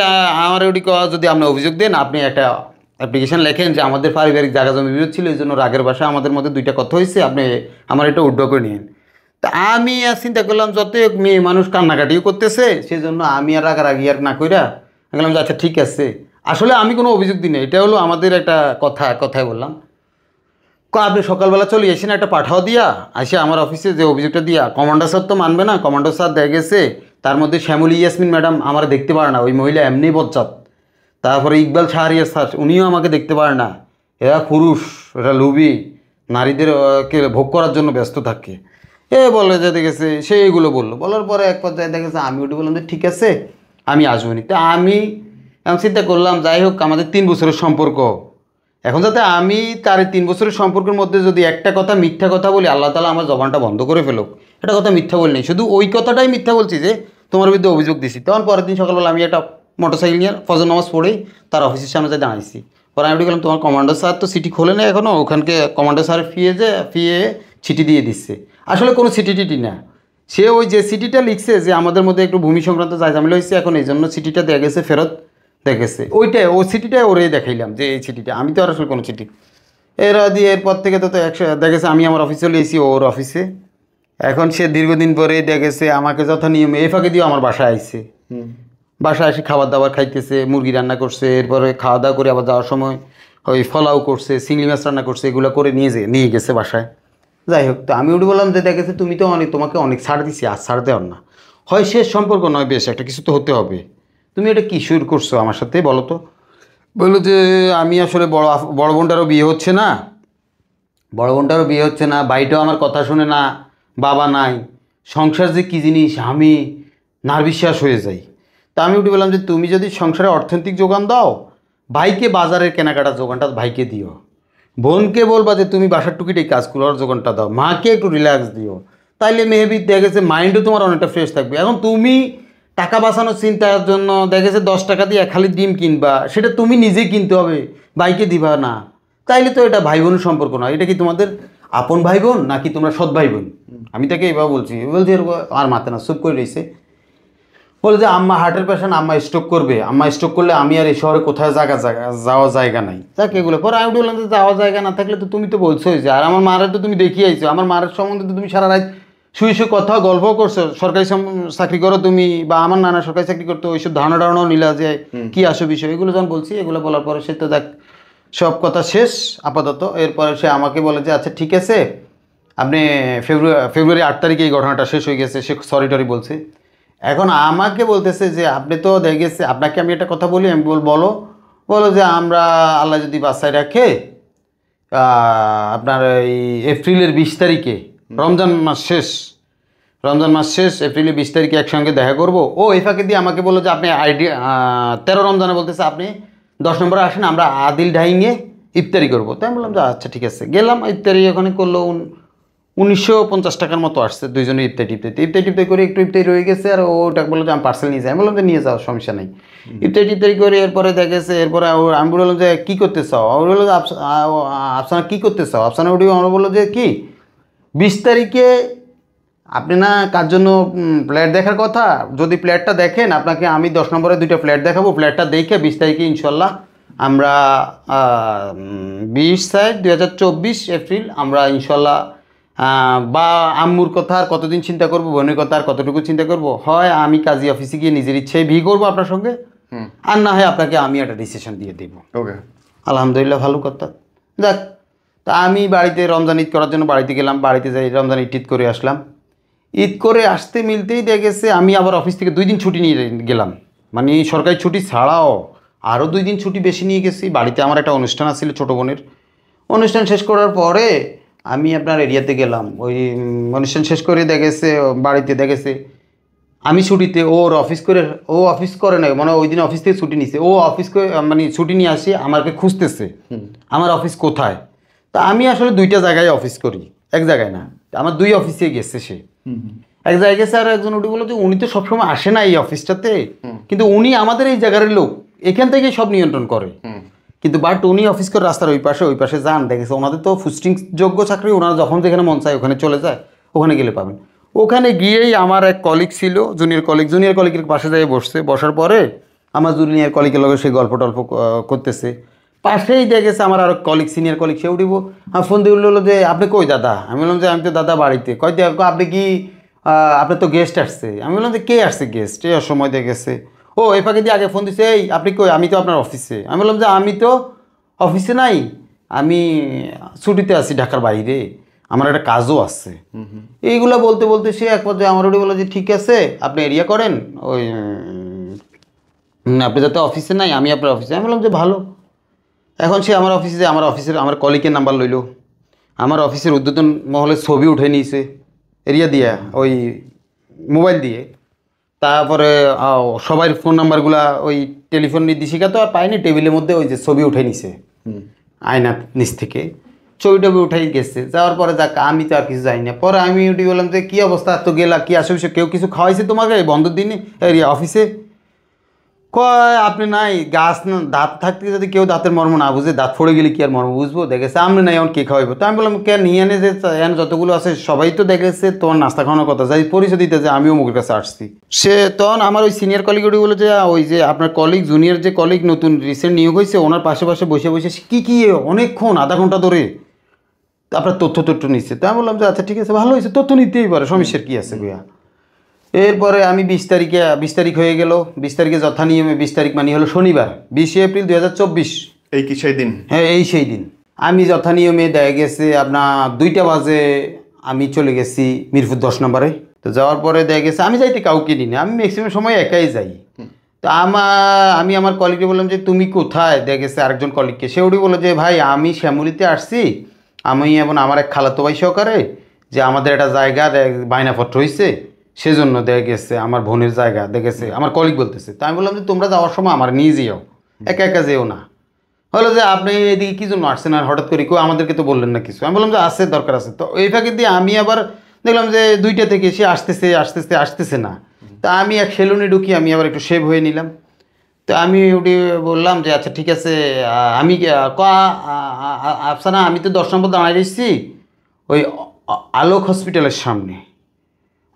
আমার ওটি যদি আপনি অভিযোগ দেন, আপনি একটা অ্যাপ্লিকেশন লেখেন যে আমাদের পারিবারিক জায়গা জমি বিরোধ ছিল, এই জন্য রাগের বাসা আমাদের মধ্যে 2টা কথা হয়েছে, আপনি আমার এটা উড্ড করে নিন। তা আমি আর চিন্তা করলাম যত মেয়ে মানুষ কান্নাকাটিও করতেছে, সেজন্য আমি আর রাগারাগি আর না কইরা বললাম যে আচ্ছা ঠিক আছে, আসলে আমি কোনো অভিযোগ দিই না, এটা হলো আমাদের একটা কথায় বললাম। আপনি সকালবেলা চলে এসেন একটা পাঠাও দিয়া, আসে আমার অফিসে যে অভিযোগটা দিয়া, কমান্ডার স্যার তো মানবে না, কমান্ডার স্যার দেখে গেছে, তার মধ্যে শ্যামলী ইয়াসমিন ম্যাডাম আমার দেখতে পারে না, ওই মহিলা এমনি বজ্জাত। তারপরে ইকবাল শাহরিয়ার স্যার উনিও আমাকে দেখতে পারে না, এরা পুরুষ, এরা লুবি, নারীদের কে ভোগ করার জন্য ব্যস্ত থাকে। বলে যে দেখেছে, সে এগুলো বললো, বলার পরে এক পর্যায়ে দেখেছে আমি ওটি বললাম যে ঠিক আছে আমি আসবো নি। তা আমি এমন চিন্তা করলাম যাই হোক আমাদের 3 বছরের সম্পর্ক, এখন যাতে আমি তার 3 বছরের সম্পর্কের মধ্যে যদি একটা কথা মিথ্যা কথা বলি, আল্লাহ তাআলা আমার জবানটা বন্ধ করে ফেলুক। একটা কথা মিথ্যা বলি নেই, শুধু ওই কথাটাই মিথ্যা বলছি যে তোমার বিরুদ্ধে অভিযোগ দিছি। তখন পরের দিন সকালবেলা আমি একটা মোটরসাইকেল নিয়ে ফজর নামাজ পড়েই তার অফিসের সামনে যাই দাঁড়াইছি। পরে আমি গেলাম, তোমার কমান্ডার স্যার তো চিঠি খোলে না এখনও, ওখানকে কমান্ডার স্যার ফিয়ে চিঠি দিয়ে দিচ্ছে। আসলে কোনো চিঠি টিটি না, সে ওই যে চিঠিটা লিখছে যে আমাদের মধ্যে একটু ভূমি সংক্রান্ত ঝামেলা হয়েছে, এখন এই জন্য চিঠিটা দেয়া গেছে, ফেরত দেখেছে ওইটাই, ও চিঠিটাই ওরে দেখাইলাম যে এই চিঠিটা, আমি তো আর আসলে কোনো চিঠি এরা দিয়ে। এরপর থেকে তো দেখেছে আমি আমার অফিসে চলে এসেছি ওর অফিসে। এখন সে দীর্ঘদিন পরে দেখেছে আমাকে যথা নিয়মে এই ফাঁকে দিয়েও আমার বাসায় আইছে, বাসায় এসে খাবার দাবার খাইতেছে, মুরগি রান্না করছে, এরপরে খাওয়া দাওয়া করে আবার যাওয়ার সময় ওই ফলাও করছে, চিংড়ি মাছ রান্না করছে, এগুলো করে নিয়ে গেছে বাসায়। যাই হোক, তো আমি উঠে বললাম যে দেখেছে তুমি তো তোমাকে অনেক ছাড় দিছি, আর ছাড় দেওয়ার না, হয় শেষ সম্পর্ক নয় বেশ একটা কিছু তো হতে হবে, তুমি এটা কী শুরু করছো আমার সাথে বলো তো। বললো যে আমি আসলে বড় বোনটারও বিয়ে হচ্ছে না, বাড়িটাও আমার কথা শুনে না, বাবা নাই, সংসার যে কী জিনিস আমি নার্ভিশ্বাস হয়ে যাই। তা আমি উঠে বললাম যে তুমি যদি সংসারে অর্থনৈতিক যোগান দাও, ভাইকে বাজারের কেনাকাটার যোগানটা ভাইকে দিও, বোনকে বলবা যে তুমি বাসার টুকিটাই কাজ করার যোগানটা দাও, মাকে একটু রিল্যাক্স দিও, তাইলে মেহেবি দেখেছে মাইন্ডও তোমার অনেকটা ফ্রেশ থাকবে। এখন তুমি টাকা বাঁচানোর চিন্তার জন্য দেখেছে 10 টাকা দিয়ে 1 খালি ডিম কিনবা, সেটা তুমি নিজে কিনতে হবে, ভাইকে দিবা না, তাইলে তো এটা ভাই বোনের সম্পর্ক না, এটা কি তোমাদের আপন ভাই বোন নাকি তোমরা সৎ ভাই বোন? আমি তাকে এবার বলছি, আর মাথা না চুপ করে রয়েছে। বলে যে আম্মা হার্টের পেশেন্ট, আম্মা স্ট্রোক করবে, আম্মা স্ট্রোক করলে আমি আর এই শহরে কোথায় যাওয়ার জায়গা নাই, যাক এগুলো। পরে আমি বললাম যে যাওয়ার জায়গা না থাকলে তো তুমি তো বলছোই যে, আর আমার মারা তো তুমি দেখিয়ে আইছো, আমার মারের সম্বন্ধে তো তুমি সারা রাত শুয়ে কথা গল্প করছো, সরকারি চাকরি করো তুমি, বা আমার নানা সরকারি চাকরি করতো, ওইসব ধারণাও নিলা যে কি আসো বিষয়, এগুলো যখন বলছি, এগুলো বলার পরে সে তো দেখ সব কথা শেষ আপাতত। এরপরে সে আমাকে বলে যে আচ্ছা ঠিক আছে, আপনি ফেব্রুয়ারি 8 তারিখে এই ঘটনাটা শেষ হয়ে গেছে, সে সরি টরি বলছে। এখন আমাকে বলতেছে যে আপনি তো দেখেছে, আপনাকে আমি একটা কথা বলি, আমি বলো যে আমরা আল্লাহ যদি বাচ্চায় রাখে আপনার এই এপ্রিলের 20 তারিখে রমজান মাস শেষ, রমজান মাস শেষ, এপ্রিলে 20 তারিখে একসঙ্গে দেখা করব। ও এই ফাঁকে দিয়ে আমাকে বললো যে আপনি 13 রমজানে বলতেছে আপনি 10 নম্বরে আসেন, আমরা আদিল ডাইংয়ে ইফতারি করবো। তাই আমি বললাম যে আচ্ছা ঠিক আছে। গেলাম, ইফতারি ওখানে করলো 1950 টাকার মতো আসছে দুইজনের ইফতারি করে একটু ইফতারি রয়ে গেছে। আর ওটা বললো যে আমি পার্সেল নিয়ে যাই। আমি বললাম যে নিয়ে যাও, সমস্যা নেই। ইফতারি করে এরপরে দেখেছে, এরপরে আমি বললাম যে কী করতে চাও? আমি বললো যে আফসানা কী করতে চাও? আফসানা উঠে আমরা বললো যে কি 20 তারিখে আপনি না কার জন্য ফ্ল্যাট দেখার কথা, যদি ফ্ল্যাটটা দেখেন আপনাকে আমি 10 নম্বরে 2টা ফ্ল্যাট দেখাবো। ফ্ল্যাটটা দেখে 20 তারিখে ইনশাল্লাহ আমরা 20/6/2024 এপ্রিল আমরা ইনশাল্লাহ বা আম্মুর কথা আর কতদিন চিন্তা করব, বোনের কথা আর কতটুকু চিন্তা করব, হয় আমি কাজী অফিসে গিয়ে নিজের ইচ্ছায় বিয়ে করবো আপনার সঙ্গে, আর না হয় আপনাকে আমি একটা ডিসিশন দিয়ে দেবো।
ওকে,
আলহামদুলিল্লাহ, ভালো কথা। যাক, তা আমি বাড়িতে রমজান ঈদ করার জন্য বাড়িতে গেলাম। বাড়িতে যাই রমজান ঈদ করে আসলাম। ঈদ করে আসতে মিলতেই দেখে গেছে আমি আবার অফিস থেকে 2 দিন ছুটি নিয়ে গেলাম। মানে সরকারি ছুটি ছাড়াও আরও 2 দিন ছুটি বেশি নিয়ে গেছি। বাড়িতে আমার একটা অনুষ্ঠান আছিল ছোটো বোনের। অনুষ্ঠান শেষ করার পরে আমি আপনার এরিয়াতে গেলাম। ওই অনুষ্ঠান শেষ করে দেখেছে বাড়িতে দেখেছে আমি ছুটিতে, ওর অফিস করে, ও অফিস করে নাই, মানে ওই দিন অফিস থেকে ছুটি নিছে। ও অফিস করে মানে ছুটি নিয়ে আসি আমাকে খুঁজতেছে আমার অফিস কোথায়। তা আমি আসলে 2টা জায়গায় অফিস করি, এক জায়গায় না। আমার 2 অফিসে গেছে সে, এক জায়গায় গেছে। আর একজন উঠে বললো যে উনি তো সবসময় আসে না এই অফিসটাতে, কিন্তু উনি আমাদের এই জায়গার লোক, এখান থেকেই সব নিয়ন্ত্রণ করে। কিন্তু বাট উনি অফিস করে রাস্তার ওই পাশে যান, দেখেছে ওনাদের তো পোস্টিং যোগ্য চাকরি, ওনারা যখন যেখানে মন চায় ওখানে চলে যায়, ওখানে গেলে পাবেন। ওখানে গিয়েই আমার এক কলিগ ছিল, জুনিয়র কলিগের পাশে যাই বসছে। বসার পরে আমার জুনিয়র কলিগের লগে সে গল্প টল্প করতেছে। পাশেই দেখেছে আমার আরও সিনিয়র কলিগ, সে উঠিব আমার ফোন দিয়ে উঠলো যে আপনি কই দাদা? আমি বললাম যে আমি তো দাদা বাড়িতে। কয় দেখো আপনি কি আপনার তো গেস্ট আসছে। আমি বললাম যে কে আসছে গেস্ট? এই সময় দেখেছে। ও এই ফাঁকে দিয়ে আগে ফোন দিছে, এই আপনি কই? আমি তো আপনার অফিসে। আমি বললাম যে আমি তো অফিসে নাই, আমি ছুটিতে আছি ঢাকার বাইরে, আমার একটা কাজও আছে। এইগুলো বলতে বলতে সে এক পর্যায়ে আমার ওটি বললো যে ঠিক আছে আপনি এরিয়া করেন, ওই আপনি যাতে অফিসে নাই আমি আপনার অফিসে। আমি বললাম যে ভালো। এখন সে আমার অফিসে, আমার কলিগের নাম্বার লইলো, আমার অফিসের উদ্বোধন মহলের ছবি উঠে নিয়েছে এরিয়া দিয়া, ওই মোবাইল দিয়ে। তারপরে সবার ফোন নাম্বারগুলা ওই টেলিফোন নির্দেশিকা তো আর পাইনি, টেবিলের মধ্যে ওই যে ছবি উঠে নিছে আয়নার নিচ থেকে, ছবি টবি উঠাই গেছে। যাওয়ার পরে যাক আমি তো আর কিছু যাই না। পরে আমি উঠে বললাম যে কী অবস্থা, তো গেলা কি আসে কেউ কিছু খাওয়াইছে তোমাকে বন্ধের দিনে অফিসে? কয় আপনি নাই, গাছ না দাঁত থাকতে যদি কেউ দাঁতের মর্ম না বুঝে, দাঁত ফোড়ে গেলে কি আর মর্ম বুঝবো? দেখেছে আপনি নাই, এখন কে খাওয়াইবো? তো আমি বললাম কে নিয়ে এনে যে এনে যতগুলো আছে সবাই তো দেখেছে তোমার নাস্তা খাওয়ানোর কথা, যাই পরিচয় দিতে যে আমিও মুখের কাছে আসছি। সে তখন আমার ওই সিনিয়র কলিগ উঠে বলে যে ওই যে আপনার কলিগ, জুনিয়র যে কলিগ নতুন রিসেন্ট নিয়োগ হয়েছে, ওনার পাশে বসে কী অনেকক্ষণ আধা ঘন্টা ধরে আপনার তথ্য নিচ্ছে। তো আমি বললাম যে আচ্ছা ঠিক আছে, ভালো হয়েছে, তথ্য নিতেই পারে, সমস্যার কী আছে ভাইয়া। এরপরে আমি 20 তারিখ হয়ে গেল। 20 তারিখে যথা নিয়মে, 20 তারিখ মানে হলো শনিবার, 20 এপ্রিল 2024।
এই কি সেই দিন?
হ্যাঁ এই সেই দিন। আমি যথা নিয়মে দেখা গেছে আপনার 2টা বাজে আমি চলে গেছি মিরপুর 10 নম্বরে। তো যাওয়ার পরে দেখা গেছে আমি যাইতে কাউকে নিই না, আমি ম্যাক্সিমাম সময় একাই যাই। তো আমি আমার কলিগকে বললাম যে তুমি কোথায়? দেখা গেছে আরেকজন কলিগকে, সে উঠে বললো যে ভাই আমি শ্যামলিতে আসছি, আমি এবং আমার এক খালাতো ভাই সহকারে, যে আমাদের একটা জায়গা বায়নাপত্র হয়েছে, সেজন্য দেখা গেছে আমার বোনের জায়গা দেখেছে, আমার কলিগ বলতেছে। তো আমি বললাম যে তোমরা যাওয়ার সময় আমার নিয়ে যেও, একা একা যেও না। হলো যে আপনি এদিকে কী জন্য আসছেন আর হঠাৎ করে কেউ আমাদেরকে তো বললেন না কিছু। আমি বললাম যে আছে, দরকার আছে। তো এই ফাঁকে দিয়ে আমি আবার দেখলাম যে 2টা থেকে সে আসতেছে না। তা আমি এক সেলুনে ঢুকি, আমি আবার একটু শেভ হয়ে নিলাম। তো আমি উঠে বললাম যে আচ্ছা ঠিক আছে, আমি আফসানা আমি তো 10 নম্বর দাঁড়ায় এসেছি ওই আলোক হসপিটালের সামনে।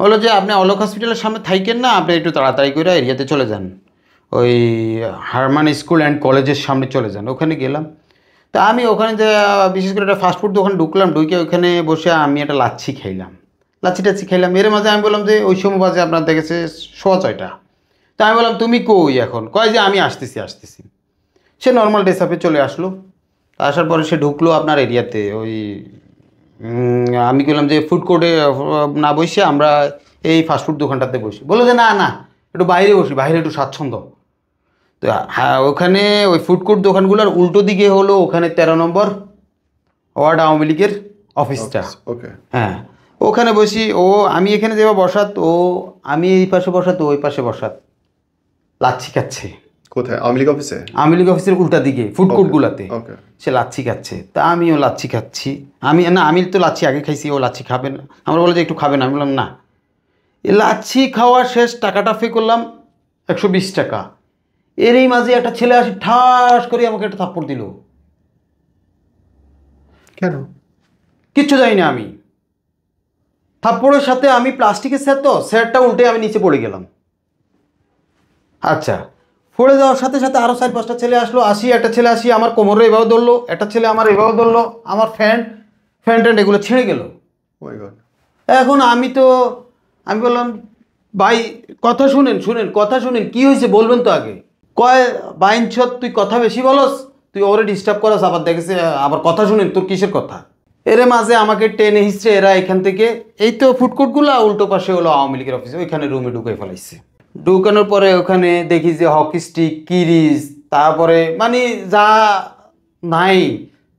হলো যে আপনি আলোক হসপিটালের সামনে থাকেন না, আপনি একটু তাড়াতাড়ি করে এরিয়াতে চলে যান, ওই হারমান স্কুল অ্যান্ড কলেজের সামনে চলে যান। ওখানে গেলাম। তা আমি ওখানে যে বিশেষ করে একটা ফাস্টফুড দোকানে ঢুকলাম, ঢুকে ওইখানে বসে আমি একটা লাচ্ছি খাইলাম। এর মাঝে আমি বললাম যে ওই সময় বাজে আপনার দেখেছে 6:15। তা আমি বললাম তুমি কই এখন? কয় যে আমি আসতেছি। সে নর্মাল ড্রেস আপে চলে আসলো। আসার পরে সে ঢুকলো আপনার এরিয়াতে, ওই আমি বললাম যে ফুড কোর্টে না বসে আমরা এই ফাস্টফুড দোকানটাতে বসি। বললো যে না একটু বাইরে বসি, বাইরে একটু স্বাচ্ছন্দ্য। তো হ্যাঁ ওখানে ওই ফুড কোর্ট দোকানগুলোর উল্টো দিকে হলো ওখানে 13 নম্বর ওয়ার্ড আওয়ামী লীগের অফিসটা।
ওকে।
হ্যাঁ ওখানে বসি, ও আমি এখানে যেভাবে বসাত, ও আমি এই পাশে বসাত, ও ওই পাশে বসাত, লাচ্ছি খাচ্ছে।
কোথায়? আওয়ামী লীগ অফিসে?
আওয়ামী লীগ অফিসের উল্টা দিকে ফুড কোর্টগুলোতে
ওকে।
সে লাচ্ছি খাচ্ছে, তা আমিও লাচ্ছি খাচ্ছি। আমি তো লাচ্ছি আগে খাইছি, ও লাচ্ছি খাবে না। আমরা বলে যে একটু খাবে না, আমি বললাম না। এই লাচ্ছি খাওয়া শেষ, টাকাটা পে করলাম 120 টাকা। এরই মাঝে একটা ছেলে আসি ঠাস করে আমাকে একটা থাপ্পড় দিল।
কেন?
কিচ্ছু জানি না আমি। থাপ্পড়ের সাথে আমি প্লাস্টিকের সেট, তো সেটটা উল্টে আমি নিচে পড়ে গেলাম। আচ্ছা, পড়ে যাওয়ার সাথে সাথে আরও 4-5টা ছেলে আসলো। একটা ছেলে আসি আমার কোমরে এভাবে ধরলো, একটা ছেলে আমার এভাবে ধরলো, আমার ফ্যান ট্যান্ট এগুলো ছিঁড়ে গেল।
ও মাই গড।
এখন আমি বললাম, ভাই কথা শুনেন কথা শুনেন, কি হয়েছে বলবেন তো আগে। কয় বাইনছত, তুই কথা বেশি বলস, তুই ওরে ডিস্টার্ব করস, আবার দেখেছে আবার কথা শুনেন, তোর কিসের কথা। এর মাঝে আমাকে টেনে হিসছে এরা এখান থেকে, এই তো ফুডকোর্টগুলো উল্টো পাশে হলো আওয়ামী লীগের অফিসে, ওইখানে রুমে ঢুকে ফেলাইছে। ঢুকানোর পরে ওখানে দেখি যে হকি স্টিক, কিরিজ, তারপরে মানে যা নাই,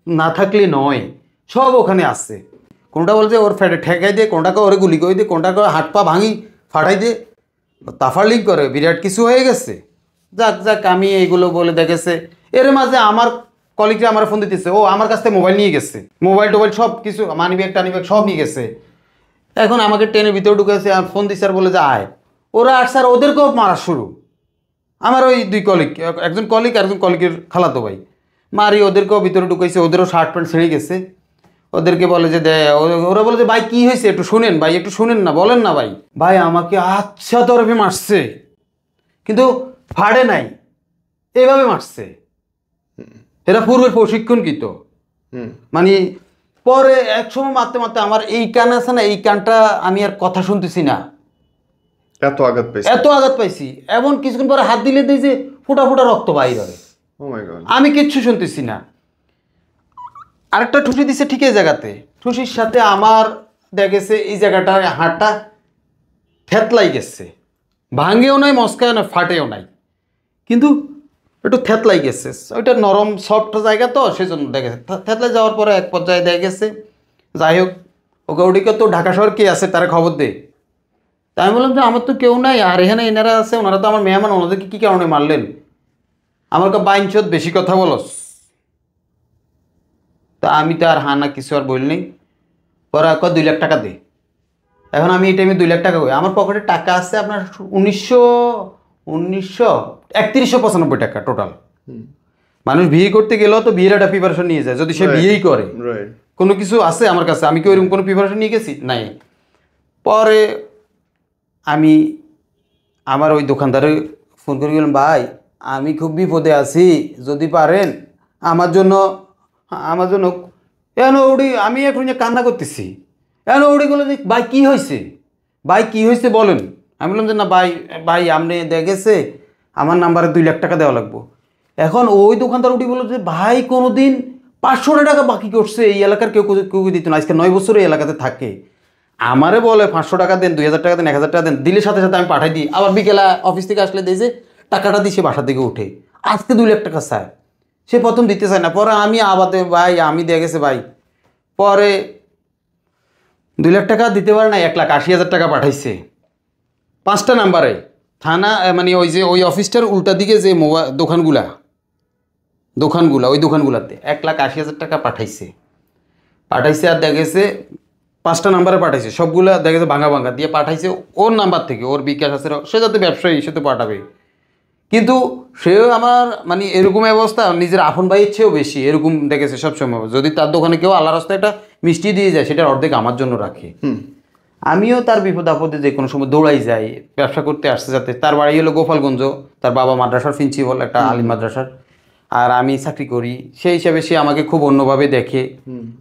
না থাকলে নয়, সব ওখানে আসছে। কোনটা বলছে ওর ফ্যাটে ঠেকাই দে, কোনটাকে ওরে গুলি করে দে, কোনটাকে হাত পা ভাঙি ফাটাই দে, তাফালিং করে, বিরাট কিছু হয়ে গেছে। যাক আমি এইগুলো বলে দেখেছে। এর মাঝে আমার কলিগরা আমার ফোন দিতেছে, ও আমার কাছ থেকে মোবাইল নিয়ে গেছে, মোবাইল টোবাইল সব কিছু, মানি ব্যাগ টানি ব্যাগ সব নিয়ে গেছে। এখন আমাকে ট্রেনের ভিতরে ঢুকেছে, আর ফোন দিচ্ছে আর বলে যে আয়। ওরা আসছে আর ওদেরকেও মারা শুরু। আমার ওই 2 কলিগ, একজন কলিগের খালাতো ভাই, মারি ওদেরকেও ভিতরে ঢুকাইছে, ওদেরও শার্ট প্যান্ট ছিঁড়ে গেছে। ওদেরকে বলে যে ওরা বলে যে ভাই কী হয়েছে একটু শুনেন, ভাই একটু শুনেন না, বলেন না ভাই। ভাই আমাকে আচ্ছা তরফে মারছে, কিন্তু ফাড়ে নাই, এভাবে মারছে। এরা পূর্বের প্রশিক্ষণকৃত। মানে পরে একসময় মারতে মারতে আমার এই কান আছে না, এই কানটা আমি আর কথা শুনতেছি না,
এত আঘাত পেয়েছে?
এত আঘাত পাইছি। এমন কিছুক্ষণ পরে হাত দিলে দিই যে ফোঁটা ফোঁটা রক্ত বাইর হয়।
ও মাই গড।
আমি কিচ্ছু শুনতেছি না। আরেকটা ঠুসি দিছে ঠিক এই জায়গাতে, ঠুসির সাথে আমার দেখেছে এই জায়গাটা হাড়টা থেতলাই গেছে, ভাঙেও নাই, মস্কায়ও নাই, ফাটেও নাই, কিন্তু একটু থেতলাই গেছে। ওইটা নরম সফট জায়গা তো, সেজন্য দেখেছে। থেতলাই যাওয়ার পরে এক পর্যায়ে দেখে গেছে। যাই হোক, ওকে ওদিকে তো ঢাকা শহর কে আছে তারা খবর দে। তাই আমি বললাম যে আমার তো কেউ নাই, আর এখানে এনারা আছে, ওনারা তো আমার মেহমান, ওনাদেরকে কী কারণে মারলেন। আমাকে বাইনচোদ বেশি কথা বলস। তা আমি তো আর হানা কিছু আর বলিনি। পরে 2 লাখ টাকা দে। এখন আমি এই টাইমে 2 লাখ টাকা কই, আমার পকেটে টাকা আছে আপনার 3195 টাকা টোটাল। মানুষ বিয়ে করতে গেলেও তো বিয়ের একটা প্রিপারেশন নিয়ে যায়, যদি সে বিয়েই করে। কোনো কিছু আছে আমার কাছে, আমি কি ওইরকম কোনো প্রিপারেশন নিয়ে গেছি? নাই। পরে আমি আমার ওই দোকানদারে ফোন করে গেলাম, ভাই আমি খুব বিপদে আছি, যদি পারেন আমার জন্য এন ওড়ি, আমি এখন কান্না করতেছি। এন ওড়ি বলে যে ভাই কী হয়েছে বলেন। আমি বললাম যে না ভাই আপনি দেখেছে আমার নাম্বারে 2 লাখ টাকা দেওয়া লাগবো। এখন ওই দোকানদার উঠি বলল যে ভাই কোনোদিন 500 টাকা বাকি করছে, এই এলাকার কেউ দিত না, আজকে 9 বছর এই এলাকাতে থাকে। আমারে বলে 500 টাকা দেন, 2000 টাকা দেন, 1000 টাকা দেন, দিলে সাথে সাথে আমি পাঠাই দিই। আবার বিকেলে অফিস থেকে আসলে দিই যে টাকাটা দিয়ে সে বাসা থেকে উঠে। আজকে 2 লাখ টাকা চায়, সে প্রথম দিতে চায় না। পরে আমি ভাই আমি দিয়ে গেছে ভাই, পরে 2 লাখ টাকা দিতে পারে না, 1,80,000 টাকা পাঠাইছে 5টা নাম্বারে। থানা মানে ওই যে ওই অফিসটার উল্টা দিকে যে মোবাইল দোকানগুলা ওই দোকানগুলাতে 1,80,000 টাকা পাঠাইছে। আর দেখেছে 5টা নাম্বারে পাঠাইছে, সবগুলা দেখেছে ভাঙা দিয়ে পাঠাইছে ওর নাম্বার থেকে, ওর বিকাশ আছে, সে যাতে ব্যবসায়ী সে তো পাঠাবে। কিন্তু সেও আমার মানে এরকম অবস্থা, নিজের আপন ভাইয়ের চেয়েও বেশি এরকম দেখেছে সবসময়। যদি তার দোকানে কেউ আল্লাহ রাস্তায় একটা মিষ্টি দিয়ে যায়, সেটার অর্ধেক আমার জন্য রাখে। আমিও তার বিপদ আপদে যে কোনো সময় দৌড়াই যাই, ব্যবসা করতে আসতে যাতে। তার বাড়ি হলো গোপালগঞ্জ, তার বাবা মাদ্রাসার প্রিন্সিপাল, একটা আলিম মাদ্রাসার, আর আমি চাকরি করি। সেই হিসাবে সে আমাকে খুব অন্যভাবে দেখে,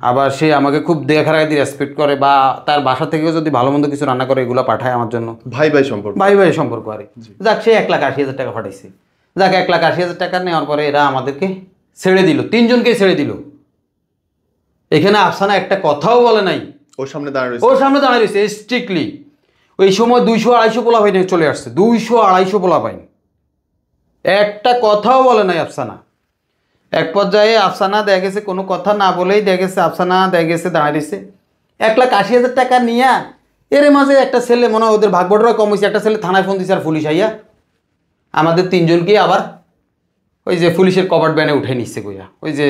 আবার সে আমাকে খুব দেখার আগে রেসপেক্ট করে, বা তার বাসা থেকেও যদি ভালো মন্দ কিছু রান্না করে এগুলো পাঠায় আমার জন্য।
ভাই সম্পর্ক
আর যাক, সে 1,80,000 টাকা পাঠাইছে। যাক, 1,80,000 টাকা নেওয়ার পরে এরা আমাদেরকে ছেড়ে দিল, 3 জনকেই ছেড়ে দিল। এখানে আফসানা একটা কথাও বলে নাই, ওর সামনে দাঁড়িয়ে রয়েছে স্ট্রিক্টলি। ওই সময় 200-250 পোলা পাইন চলে আসছে, 200-250 পোলা পাইন, একটা কথাও বলে নাই আফসানা। এক পর্যায়ে আফসানা দেখা গেছে কোনো কথা না বলেই দেখা গেছে আফসানা দেখা গেছে দাঁড়িয়েছে। 1,80,000 টাকা নিয়া এর মাঝে একটা ছেলে মনে হয় ওদের ভাগ বটরা কম হয়েছে, একটা ছেলে থানায় ফোন দিচ্ছে আর পুলিশ আইয়া আমাদের 3 জনকে আবার ওই যে পুলিশের কভার্ড ভ্যানে উঠে নিচ্ছে কইয়া, ওই যে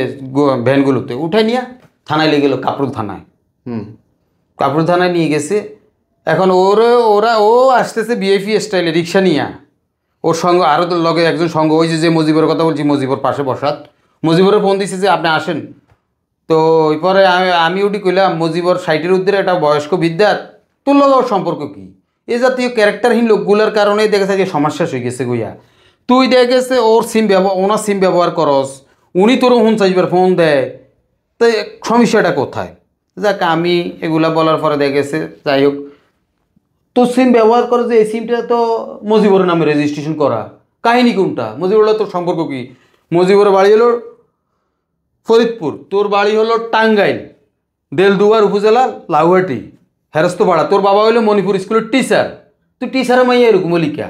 ভ্যানগুলোতে উঠে নিয়ে থানায় লেগে গেলো, কাপড় থানায়। কাপড় থানায় নিয়ে গেছে। এখন ওরা আসতেছে বিএফি স্টাইলে রিক্সা নিয়ে, ওর সঙ্গে আরও লগে একজন সঙ্গে, ওই যে মজিবরের কথা বলছি, মজিবর পাশে বসাত, মজিবরে ফোন দিচ্ছে যে আপনি আসেন। তো পরে আমি উঠি কইলাম মজিবর সাইটের উদ্ধারে একটা বয়স্ক বিদ্যার, তোর লগে ওর সম্পর্ক কী? এ জাতীয় ক্যারেক্টারহীন লোকগুলোর কারণেই দেখেছে যে সমস্যা হয়ে গেছে গইয়া। তুই দেখেছে ওনার সিম ব্যবহার করস, উনি তোর ফোন চাইবার ফোন দেয়, তো সমস্যাটা কোথায়? যাক আমি এগুলা বলার পরে দেখেছে, যাই হোক তোর সিম ব্যবহার করে যে এই সিমটা তো মজিবরের নামে রেজিস্ট্রেশন করা, কাহিনী কোনটা? মজিবরের তোর সম্পর্ক কী? মজিবরের বাড়ি হলো ফরিদপুর, তোর বাড়ি হলো টাঙ্গাইল, দেলদুয়ার উপজেলা লাউহাটি হেরস্তপাড়া, তোর বাবা হইলো মণিপুর স্কুলের টিচার, তুই টিচারের মাইয়া এরকম লিখা।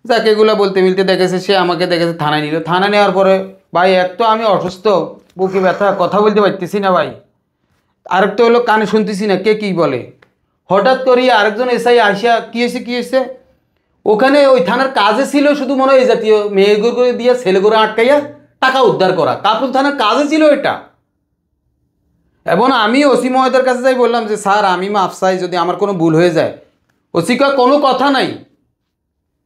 যাকে এগুলা বলতে মিলতে দেখেছে, সে আমাকে দেখেছে থানায় নিল। থানায় নেওয়ার পরে ভাই এক তো আমি অসুস্থ, বুকে ব্যথা, কথা বলতে পারতেছি না ভাই, আরেকটা হলো কানে শুনতেছি না কে কী বলে। হঠাৎ করে আরেকজন এসআই আসিয়া কী হয়েছে ওখানে ওই থানার কাজে ছিল শুধু মনে হয় এই জাতীয় মেয়েগুলো করে দিয়া ছেলেগুলো আটকাইয়া টাকা উদ্ধার করা, কাপুর থানার কাজে ছিল এটা। এবং আমি ওসি মহোদয়ের কাছে যাই বললাম যে স্যার আমি মাফ চাই যদি আমার কোনো ভুল হয়ে যায়। ওসি কয় কোনো কথা নাই,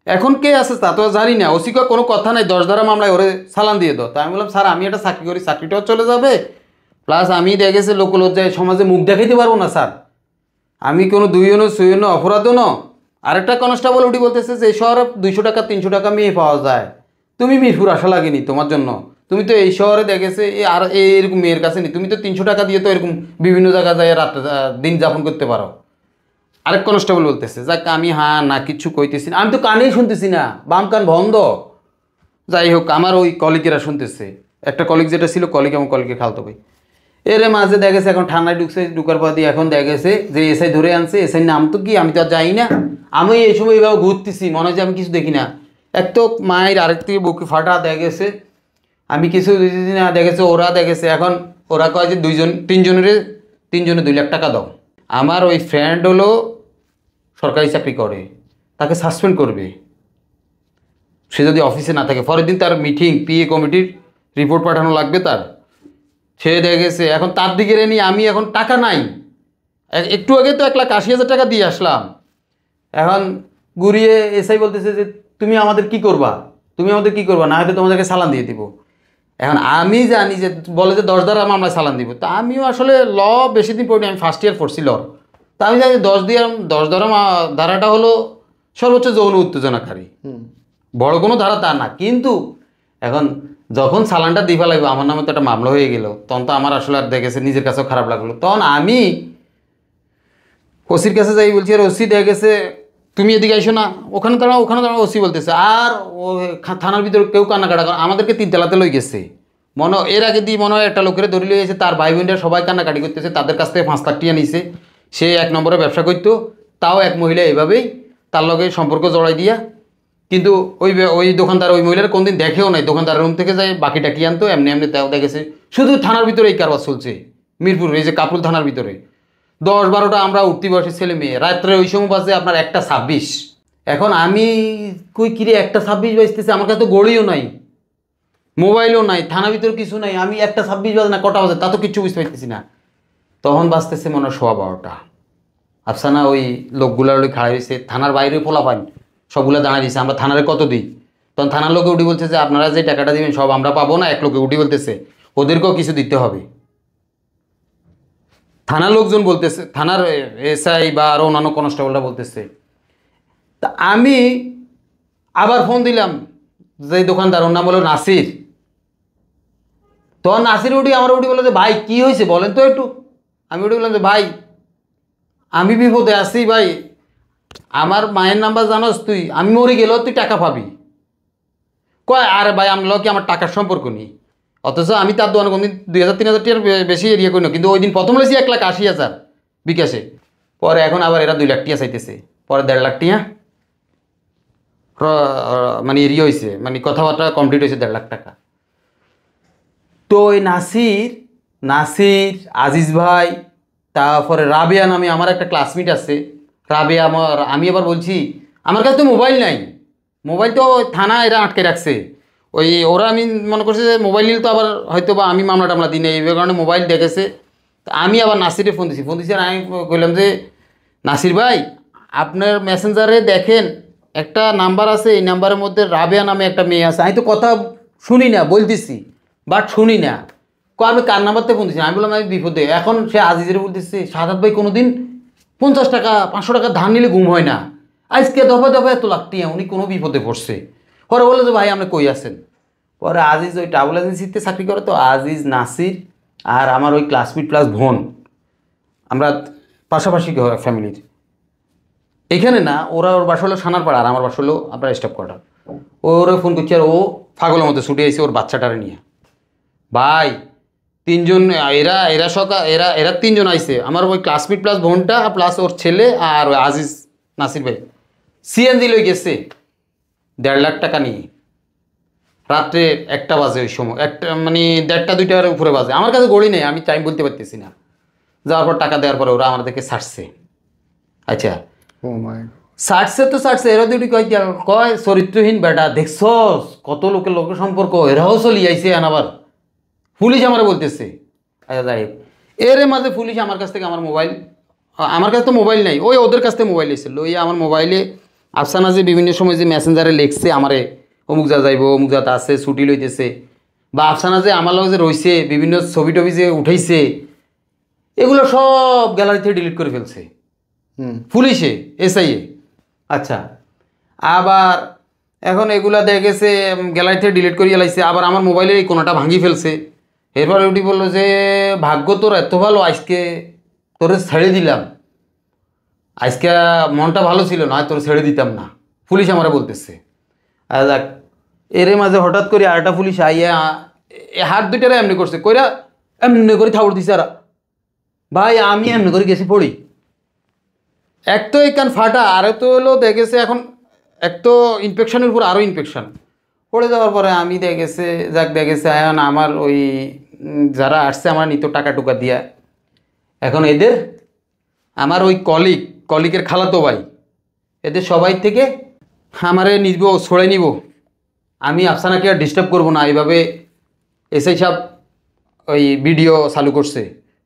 এখন কে আছে তা তো জানি না। ওসি কয় কোনো কথা নাই, 10 ধারা মামলায় ওরে চালান দিয়ে দাও। তাই আমি বললাম স্যার আমি একটা চাকরি করি, চাকরিটাও চলে যাবে, প্লাস আমি দেখেছি লোকলজ্জায় সমাজে মুখ দেখাইতে পারবো না স্যার, আমি কোনো দুইজনও সুইজনও অপরাধও ন। আরেকটা কনস্টেবল উঠি বলতেছে যে এই শহরে 200 টাকা 300 টাকা মেয়ে পাওয়া যায়, তুমি মিরপুর আসা লাগেনি তোমার জন্য, তুমি তো এই শহরে দেখেছে আর এরকম মেয়ের কাছে নি, তুমি তো 300 টাকা দিয়ে তো এরকম বিভিন্ন জায়গায় যায় রাত্রে দিন যাপন করতে পারো। আরেক কনস্টেবল বলতেছে যাক আমি হ্যাঁ না কিচ্ছু কইতেছি না, আমি তো কানেই শুনতেছি না, বাম কান বন্ধ। যাই হোক আমার ওই কলিগেরা শুনতেছে, একটা কলিগ যেটা ছিল কলিগ এবং কলিগের খালতো ভাই, এর মাঝে দেখেছে এখন ঠান্ডায় ঢুকার পর দিয়ে এখন দেখেছে যে এসআই ধরে আনছে। এসআই নাম তো কি আমি তো আর যাই না, আমি এই সময় এইভাবে ঘুরতেছি, মনে হয় যে আমি কিছু দেখি না। এক তো মায়ের আরেক থেকে বুকে ফাটা দেখেছে, আমি কিছু দিদি না দেখেছে, ওরা দেখেছে। এখন ওরা কয় যে তিনজনে 2 লাখ টাকা দাও। আমার ওই ফ্রেন্ড হলো সরকারি চাকরি করে, তাকে সাসপেন্ড করবে সে যদি অফিসে না থাকে। পরের দিন তার মিটিং, পিএ কমিটির রিপোর্ট পাঠানো লাগবে তার, সে দেখেছে। এখন তার দিকে নিয়ে আমি এখন টাকা নাই, একটু আগে তো 1,80,000 টাকা দিয়ে আসলাম। এখন ঘুরিয়ে এসআই বলতেছে যে তুমি আমাদের কি করবা, না হয়তো তোমাদেরকে চালান দিয়ে দিব। এখন আমি জানি যে বলে যে 10 ধারা মামলায় চালান দিব, তা আমিও আসলে ল বেশি দিন পড়িনি, আমি ফার্স্ট ইয়ার পড়ছি লর। তা আমি জানি 10 ধারা ধারাটা হলো সর্বোচ্চ যৌন উত্তেজনাকারী, বড় কোনো ধারা তা না। কিন্তু এখন যখন চালানটা দিবা লাগবে, আমার নামে তো একটা মামলা হয়ে গেল, তখন তো আমার আসলে আর দেখেছে নিজের কাছেও খারাপ লাগলো। তখন আমি ওসির কাছে যাই বলছি, আর ওসি দেখেছে তুমি এদিকে আইসো না, ওখানে দাঁড়াও। ওসি বলতেছে আর ও থানার ভিতরে কেউ কান্নাকাটা করে, আমাদেরকে 3 তলাতে লই গেছে। এর আগে দিয়ে মনে হয় একটা লোকের ধরে লই গেছে, তার ভাই বোনরা সবাই কান্নাকাটি করতেছে, তাদের কাছ থেকে 5 লাখ টাকা নিছে। সে 1 নম্বরে ব্যবসা করতো, তাও এক মহিলা এভাবেই তার লগে সম্পর্ক জড়াই দিয়া। কিন্তু ওই দোকানদার ওই মহিলার কোনদিন দেখেও নাই, দোকানদারের রুম থেকে যায় বাকিটা কি আনতো, এমনি তাও দেখেছে। শুধু থানার ভিতরে এই কারবার চলছে, মিরপুর এই যে কাপুর থানার ভিতরে 10-12টা আমরা উঠতি বয়সের ছেলে মেয়ে, রাত্রে ওই সময় বাজে আপনার 1:26। এখন আমি কই কিরে 1:26 বাজতেছে, আমার কাছে তো গড়িও নাই, মোবাইলও নাই, থানার ভিতরে কিছু নাই, আমি 1:26 বাজে না কটা বাজে তা তো কিচ্ছু বুঝতে পারতেছি না। তখন বাজতেছে মনে হয় 12:15। আফসানা ওই লোকগুলার ওই খাড়া হয়েছে, থানার বাইরে পোলা পাইন সবগুলো দাঁড়ায় দিয়েছে, আমরা থানারে কত দিই। তখন থানার লোকে উঠি বলতেছে আপনারা যে টাকাটা দিবেন সব আমরা পাবো না, এক লোকে উঠি বলতেছে ওদেরকেও কিছু দিতে হবে। থানার লোকজন বলতেছে, থানার এসআই বা আরও অন্যান্য কনস্টেবলরা বলতেছে। তা আমি আবার ফোন দিলাম, যে দোকানদার ওর নাম হলো নাসির। তখন নাসির উঠি আমার উঠি বললো যে ভাই কী হয়েছে বলেন তো একটু। আমি উঠে বললাম যে ভাই আমি বিপদে আছি ভাই, আমার মায়ের নাম্বার জানোস তুই, আমি মরে গেলেও তুই টাকা পাবি। কয় আরে ভাই আমি কি আমার টাকার সম্পর্ক নেই, অথচ আমি তার দোকানে কোনদিন 2,000-3,000 টাকার বেশি এরিয়া করি না, কিন্তু ওই দিন প্রথম লেছি 1,80,000 বিকাশে, পরে এখন আবার এরা 2 লাখ টাকা চাইতেছে, পরে 1.5 লাখ টাকা মানে এরিয়া হয়েছে, মানে কথাবার্তা কমপ্লিট হয়েছে 1.5 লাখ টাকা। তো ওই নাসির, আজিজ ভাই, তারপরে রাবেয়া নামে আমার একটা ক্লাসমেট আছে, রাবেয়া আমি আবার বলছি আমার কাছে তো মোবাইল নাই, মোবাইল তো থানা এরা আটকে রাখছে, ওই ওরা আমি মনে করছি যে মোবাইল নিলে তো আবার হয়তো বা আমি মামলা টামলা দিই না, এই কারণে মোবাইল দেখেছে। তা আমি আবার নাসিরে ফোন দিছি আর আমি বললাম যে নাসির ভাই আপনার মেসেঞ্জারে দেখেন একটা নাম্বার আছে, এই নাম্বারের মধ্যে রাবেয়া নামে একটা মেয়ে আছে, আমি তো কথা শুনি না বলতেছি বাট শুনি না, আমি কার নাম্বারতে ফোন দিচ্ছি, আমি বললাম আমি বিপদে। এখন সে আজিজের বলতেছে সাদাত ভাই কোনো দিন 50 টাকা 500 টাকা ধার নিলে ঘুম হয় না, আজকে দফা দফা এত লাগটি উনি কোনো বিপদে পড়ছে। পরে বললো যে ভাই আপনি কই আছেন? পরে আজিজ ওই ট্রাভেল এজেন্সিতে চাকরি করে, তো আজিজ, নাসির আর আমার ওই ক্লাসমেট প্লাস বোন, আমরা পাশাপাশি ফ্যামিলির। এখানে না ওরা, ওর বাসা হলো সানারপাড়া আর আমার বাসা হলো আপনার স্টাফ কোয়ার্টার। ওরা ফোন করছে আর ও পাগলের মতো ছুটে আইছে ওর বাচ্চাটারে নিয়ে। ভাই তিনজন এরা তিনজন আইছে, আমার ওই ক্লাসমেট প্লাস বোনটা প্লাস ওর ছেলে আর ওই আজিজ নাসির ভাই সিএনজি লই গেছে 1.5 লাখ টাকা নিয়ে। রাত্রে 1টা বাজে, ওই সময় একটা মানে 1:30 2টার উপরে বাজে, আমার কাছে গড়ি নেই, আমি টাইম বলতে পারতেছি না। যাওয়ার পর টাকা দেওয়ার পরে ওরা আমাদেরকে ছাড়ছে। আচ্ছা
ও মাই
ছাড়ছে তো ছাড়ছে, এরা দুটি কয় চরিত্রহীন বেটা দেখছস কত লোকের সম্পর্ক, এরাও চলি আইছে। আবার পুলিশ আমার বলতেছে। আচ্ছা যাই হোক, এর মাঝে পুলিশ আমার কাছ থেকে আমার মোবাইল, আমার কাছে তো মোবাইল নাই, ওই ওদের কাছ থেকে মোবাইল এসেছিল, ওই আমার মোবাইলে আফসানা যে বিভিন্ন সময় যে মেসেঞ্জারে লেখছে আমারে অমুক যা যাইব অমুক যাতে আছে ছুটি লইতেছে, বা আফসানা যে আমার লগে যে রয়েছে বিভিন্ন ছবি টবি যে উঠাইছে, এগুলো সব গ্যালারি থেকে ডিলিট করে ফেলছে পুলিশে, এসআইএ। আচ্ছা আবার এখন এগুলা দেখেছে গ্যালারি থেকে ডিলিট করে লাইছে, আবার আমার মোবাইলের এই কোনোটা ভাঙি ফেলছে। এরপরে উঠি বললো যে ভাগ্য তোর এত ভালো, আজকে তোরে ছেড়ে দিলাম, আজকে মনটা ভালো ছিল না, তোর ছেড়ে দিতাম না, পুলিশ আমারে বলতেছে। আর দেখ এর মাঝে হঠাৎ করে আরেকটা পুলিশ আইয়া হাত দুইটারে এমনি করছে, কইরা এমনি করে থাউড় দিছে। আর ভাই আমি এমনি করে গেছি পড়ি, এক তো এই কান ফাটা, আরে তো হলো দেখেছে এখন এক তো ইনফেকশনের উপর আরও ইনফেকশন পড়ে যাওয়ার পরে আমি দেখেছে দেখেছে এখন আমার ওই যারা আসছে আমার নিত টাকা টুকা দিয়া, এখন এদের আমার ওই কলিগের খালাতো ভাই, এদের সবাই থেকে আমারে নিব ছড়ে নিব, আমি আফসানাকে আর ডিস্টার্ব করবো না, এইভাবে এসআই সাহেব ওই ভিডিও চালু করছে।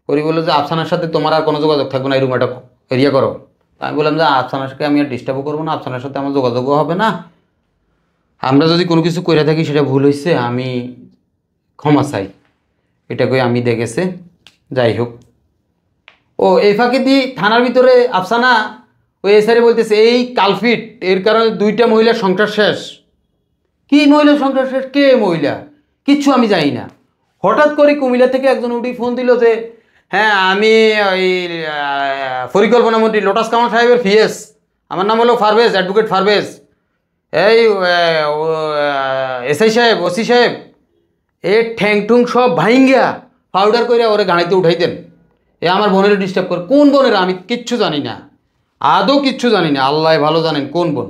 করি বললো যে আফসানার সাথে তোমার আর কোনো যোগাযোগ থাকবে না, এই রুমটা এরিয়া করো। আমি বললাম যে আফসানার সাথে আমি আর ডিস্টার্বও করবো না, আফসানার সাথে আমার যোগাযোগও হবে না, আমরা যদি কোনো কিছু করে থাকি সেটা ভুল হয়েছে, আমি ক্ষমা চাই, এটা কই আমি দেখেছে। যাই হোক, ও এই ফাঁকে দিয়ে থানার ভিতরে আফসানা ওই এসআরে বলতেছে এই কালফিট, এর কারণে 2টা মহিলার সংসার শেষ। কি মহিলার সংসার শেষ? কে মহিলা? কিচ্ছু আমি জানি না। হঠাৎ করে কুমিল্লা থেকে একজন উঠি ফোন দিল যে হ্যাঁ আমি ওই পরিকল্পনা মন্ত্রী লোটাস কামাল সাহেবের পিএস, আমার নাম হলো ফারভেজ, অ্যাডভোকেট ফারভেজ। এই এসআই সাহেব, ওসি সাহেব, এ ঠ্যাং টুং সব ভাইঙ্গা পাউডার করে ওরে গাড়িতে উঠাইতেন, এ আমার বোনের ডিস্টার্ব করে। কোন বোনের? আমি কিচ্ছু জানি না, আদৌ কিচ্ছু জানি না, আল্লাহ ভালো জানেন কোন বোন।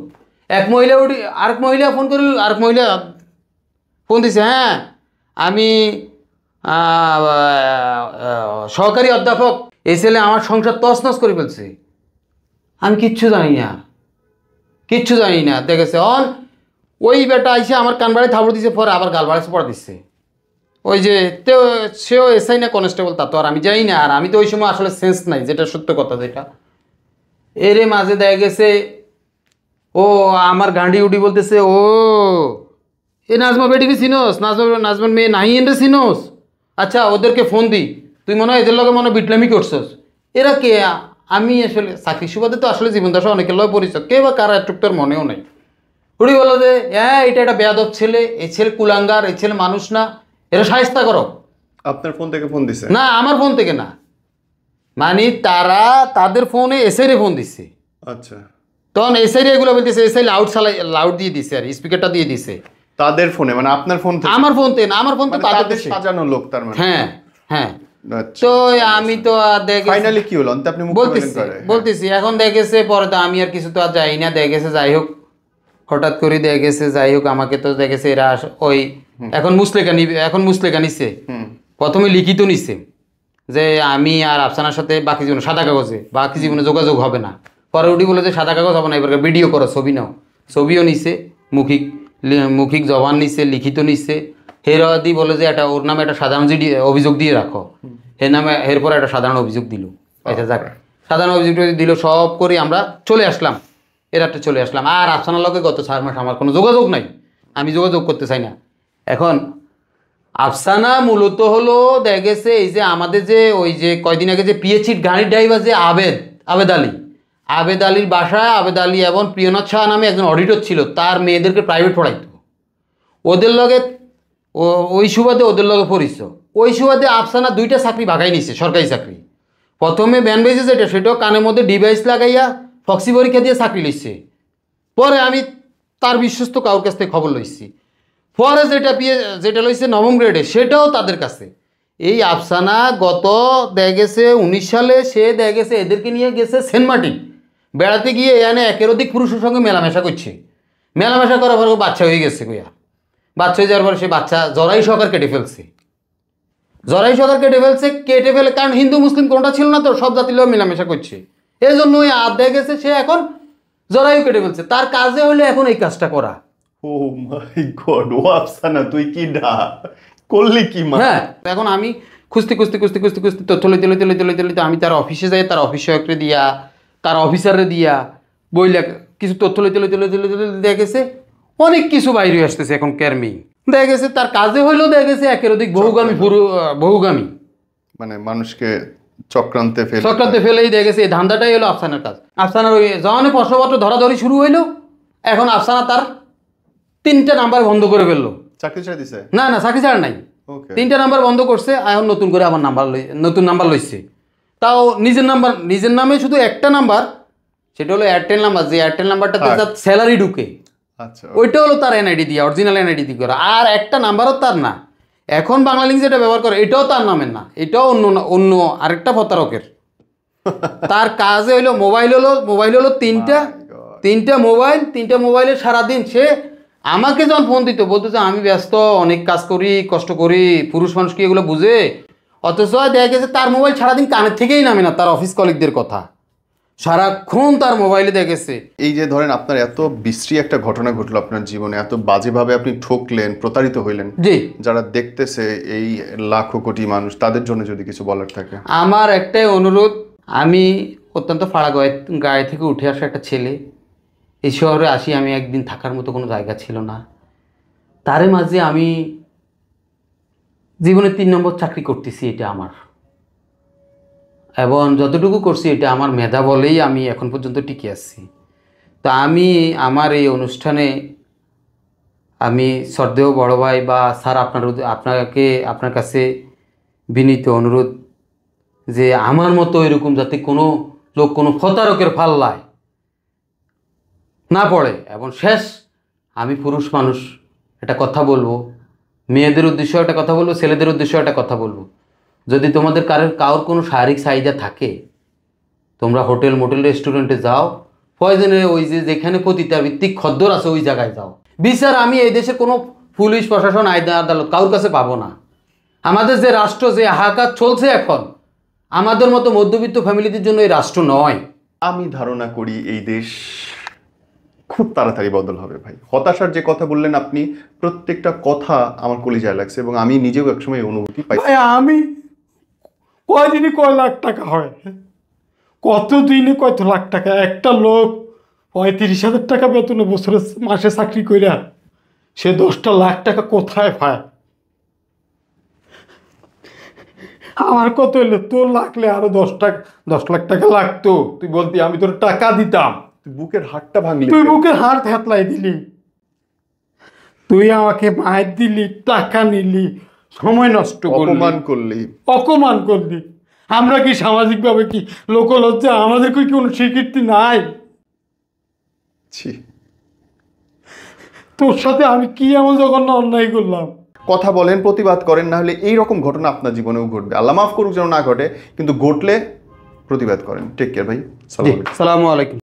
এক মহিলা উঠি, আরেক মহিলা ফোন করে, আরেক মহিলা ফোন দিছে, হ্যাঁ আমি সহকারী অধ্যাপক, এই ছেলে আমার সংসার তছনছ করে ফেলছে। আমি কিচ্ছু জানি না, কিচ্ছু জানি না। দেখেছে অন ওই বেটা আইসে আমার কানবাড়ি থাবড় দিছে, পরে আবার গালবাড়ি পড়া দিচ্ছে। ওই যে তো সেও এসআই না কনস্টেবল তা তো আর আমি জানি না, আর আমি তো ওই সময় আসলে সেন্স নাই, যেটা সত্য কথা যেটা। এরে মাঝে দেখা গেছে ও আমার গান্ডি উঠি বলতেছে, ও এ নাজমা বেটিকে চিনোস? নাজমার মেয়ে নাহি এনরে চিনোস? আচ্ছা ওদেরকে ফোন দি, তুই মনে হয় এদের লগে মনে বিটলামি করছস। এরা কে? আমি আসলে চাকরি সুবাদে তো আসলে জীবন দশা অনেকের লয় পরিচয়, কে বা কারা একটু তোর মনেও নেই। উড়ি বলো যে হ্যাঁ এটা একটা বেয়াদব ছেলে, এই ছেলে কুলাঙ্গার, এই ছেলে মানুষ না, এরা শায়েস্তা করো।
আপনার ফোন থেকে ফোন দিছে?
না আমার ফোন থেকে না, মানে তারা তাদের ফোনে এসআইরে ফোন দিচ্ছে।
আচ্ছা,
তখন এসআইরে এগুলো বলতেছে, এসআই লাউড দিয়ে দিছে আর স্পিকারটা দিয়ে দিছে
তাদের ফোনে, মানে আপনার ফোন থেকে?
আমার ফোন থেকে না, আমার ফোন তো
মানে
তাদের
তাদের সাজানো লোক তার মানে?
হ্যাঁ হ্যাঁ।
আচ্ছা,
তো আমি তো দেখে
ফাইনালি কি হলো? আপনি মুক্তি পেলেন করে?
বলতেছি এখন দেখেছে, পরে তো আমি আর কিছু তো আর যাই না। দেখেছে যাই হোক, হঠাৎ করে দেখেছে যাই হোক, আমাকে তো দেখেছে এরা ওই এখন মুসলেখা নিচ্ছে। প্রথমে লিখিত নিচ্ছে যে আমি আর আফসানার সাথে বাকি জীবনে সাদা কাগজে বাকি জীবনে যোগাযোগ হবে না। পরে উঠি বলে যে সাদা কাগজ হবে না, এবার ভিডিও করো, ছবি নাও। ছবিও নিছে, মৌখিক জবান নিছে, লিখিত নিছে। হেরাদি বলে যে এটা ওর নামে একটা সাধারণ অভিযোগ দিয়ে রাখো। এরপরে একটা সাধারণ অভিযোগ দিল। আচ্ছা যাক, সাধারণ অভিযোগ দিল, সব করে আমরা চলে আসলাম, এরাতে চলে আসলাম। আর আফসানার লগে গত 4 মাস আমার কোনো যোগাযোগ নাই, আমি যোগাযোগ করতে চাই না। এখন আফসানা মূলত হলো দেখা গেছে এই যে আমাদের যে ওই যে কয়দিন আগে যে পিএইচইর গাড়ির ড্রাইভার যে আবেদ আলীর বাসায় আবেদ আলী এবং প্রিয়নাথ শাহ নামে একজন অডিটর ছিল, তার মেয়েদেরকে প্রাইভেট পড়াইতো। ওদের লগে ওই সুবাদে ওদের লগে পরিচয়। ওই সুবাদে আফসানা 2টা চাকরি ভাগাই নিছে, সরকারি চাকরি। প্রথমে ব্যান বেজে যেটা সেটাও কানের মধ্যে ডিভাইস লাগাইয়া ফক্সি পরীক্ষা দিয়ে চাকরি লইছে। পরে আমি তার বিশ্বস্ত কারোর কাছ থেকে খবর লইছি। পরে যেটা লইছে 9ম গ্রেডে সেটাও তাদের কাছে। এই আফসানা গত দেখা গেছে 19 সালে সে দেখা গেছে এদেরকে নিয়ে গেছে সেন্ট মার্টিন বেড়াতে গিয়ে এখানে একের অধিক পুরুষের সঙ্গে মেলামেশা করছে। মেলামেশা করার পর বাচ্চা হয়ে গেছে কইয়া। বাচ্চা হয়ে যাওয়ার পর সে বাচ্চা জরাই সহকার কেটে ফেলছে। কেটে ফেলে কারণ হিন্দু মুসলিম কোনটা ছিল না, তো সব জাতির লোক মেলামেশা করছে। এই জন্য ওই দেখা গেছে সে এখন জরায়ু কেটে ফেলছে। তার কাজে হলো এখন এই কাজটা করা।
ও মাই গড, ও আফসানা তুই কি করলি কি মা?
হ্যাঁ, এখন আমি খুঁজতে তথ্য লইতে আমি তার অফিসে যাই, তার অফিস সহায়করে দিয়া, তার অফিসারে দিয়া বইলে কিছু তথ্য লইতে দেখা গেছে অনেক কিছু বাইরে আসতেছে এখন ক্যারমি। দেখা গেছে তার কাজে হইলেও দেখা গেছে একের অধিক বহুগামী
মানে মানুষকে চক্রান্তে
ফেলেই দেখা গেছে এই ধান্দাটাই হলো আফসানার কাজ। আফসানার ওই যখনই প্রশ্নপত্র ধরাধরি শুরু হইলো, এখন আফসানা তার 3টা নাম্বার বন্ধ করে ফেললো।
চাকরি ছেড়ে দিছে?
না চাকরি ছাড়া নাই, 3টা নাম্বার বন্ধ করছে। এখন নতুন করে আবার নতুন নাম্বার লইছে। তাও নিজের নামে শুধু একটা নাম্বার, সেটা হলো এয়ারটেল নাম্বার। যে এয়ারটেল নাম্বারটাতে তার স্যালারি ঢুকে,
আচ্ছা,
ওইটা হলো তার এনআইডি দিয়ে, অরিজিনাল এনআইডি দিয়ে করা। আর একটা নাম্বারও তার না। এখন বাংলালিংক যেটা ব্যবহার করে এটাও তার নামের না, এটাও অন্য আরেকটা প্রতারকের। তার কাজে হলো মোবাইল হলো 3টা মোবাইলে সারাদিন সে আমাকে যখন ফোন দিত বলতো যে আমি ব্যস্ত, অনেক কাজ করি, কষ্ট করি, পুরুষ মানুষ কি এগুলো বুঝে? অথচ দেখা গেছে তার মোবাইল সারাদিন কানের থেকেই নামে না। তার অফিস কলিগদের কথা সারাক্ষণ তার মোবাইলে দেখেছে।
এই যে ধরেন আপনার এত বিশ্রী একটা ঘটনা ঘটলো আপনার জীবনে, এত বাজেভাবে আপনি ঠকলেন, প্রতারিত হইলেন,
জি,
যারা দেখতেছে এই লাখো কোটি মানুষ, তাদের জন্য যদি কিছু বলার থাকে।
আমার একটাই অনুরোধ, আমি অত্যন্ত ফাড়া গায়ে থেকে উঠে আসা একটা ছেলে, এই শহরে আসি, আমি একদিন থাকার মতো কোনো জায়গা ছিল না। তারে মাঝে আমি জীবনে 3 নম্বর চাকরি করতেছি, এটা আমার, এবং যতটুকু করছি এটা আমার মেধা বলেই আমি এখন পর্যন্ত টিকে আছি। তো আমি আমার এই অনুষ্ঠানে আমি শ্রদ্ধেয় বড় ভাই বা স্যার আপনার কাছে বিনীত অনুরোধ যে আমার মতো এরকম যাতে কোনো লোক কোনো প্রতারকের ফাল্লায় না পড়ে। এবং শেষ আমি পুরুষ মানুষ একটা কথা বলবো, মেয়েদের উদ্দেশ্যে একটা কথা বলবো, ছেলেদের উদ্দেশ্যে একটা কথা বলবো, যদি তোমাদের কারোর কোনো শারীরিক চাহিদা থাকে, তোমরা হোটেল মোটেল রেস্টুরেন্টে যাও, প্রয়োজনে ওই যেখানে পতিতাভিত্তিক খদ্দর আছে ওই জায়গায় যাও। বিচার আমি এই দেশে কোনো পুলিশ প্রশাসন আইন আদালত কারোর কাছে পাবো না। আমাদের যে রাষ্ট্র যে হাহাকার চলছে এখন, আমাদের মতো মধ্যবিত্ত ফ্যামিলিদের জন্য এই রাষ্ট্র নয়।
আমি ধারণা করি এই দেশ খুব তাড়াতাড়ি বদল হবে ভাই। হতাশার যে কথা বললেন আপনি, প্রত্যেকটা কথা আমার কলিজায় লাগছে এবং আমি নিজেও একসময় অনুভূতি পাই।
আমি কয়দিনে কয় লাখ টাকা হয়, কত দিনে কত লাখ টাকা? একটা লোক 35,000 টাকা বেতনে মাসে চাকরি কইরা সে 10টা লাখ টাকা কোথায় পায়? আমার কত হইলে তোর লাগলে আরো 10 লাখ টাকা লাগতো। তুই বলতি আমি তোর টাকা দিতাম,
তুই বুকের হাড়টা ভাঙলি,
তুই বুকের হাড় থেতলাই দিলি, তুই আমাকে মায়ের দিলি, টাকা নিলি, সময় নষ্ট করলি, অপমান করলি। আমরা কি সামাজিকভাবে কি লোকলজ্জা, আমাদের কি কোনো স্বীকৃতি নাই? তোর সাথে আমি কি এমন জঘন্য অন্যায় করলাম?
কথা বলেন, প্রতিবাদ করেন, না হলে এইরকম ঘটনা আপনার জীবনেও ঘটবে। আল্লাহ মাফ করুক যেন না ঘটে, কিন্তু ঘটলে প্রতিবাদ করেন। টেক কেয়ার ভাই,
আসসালামু আলাইকুম।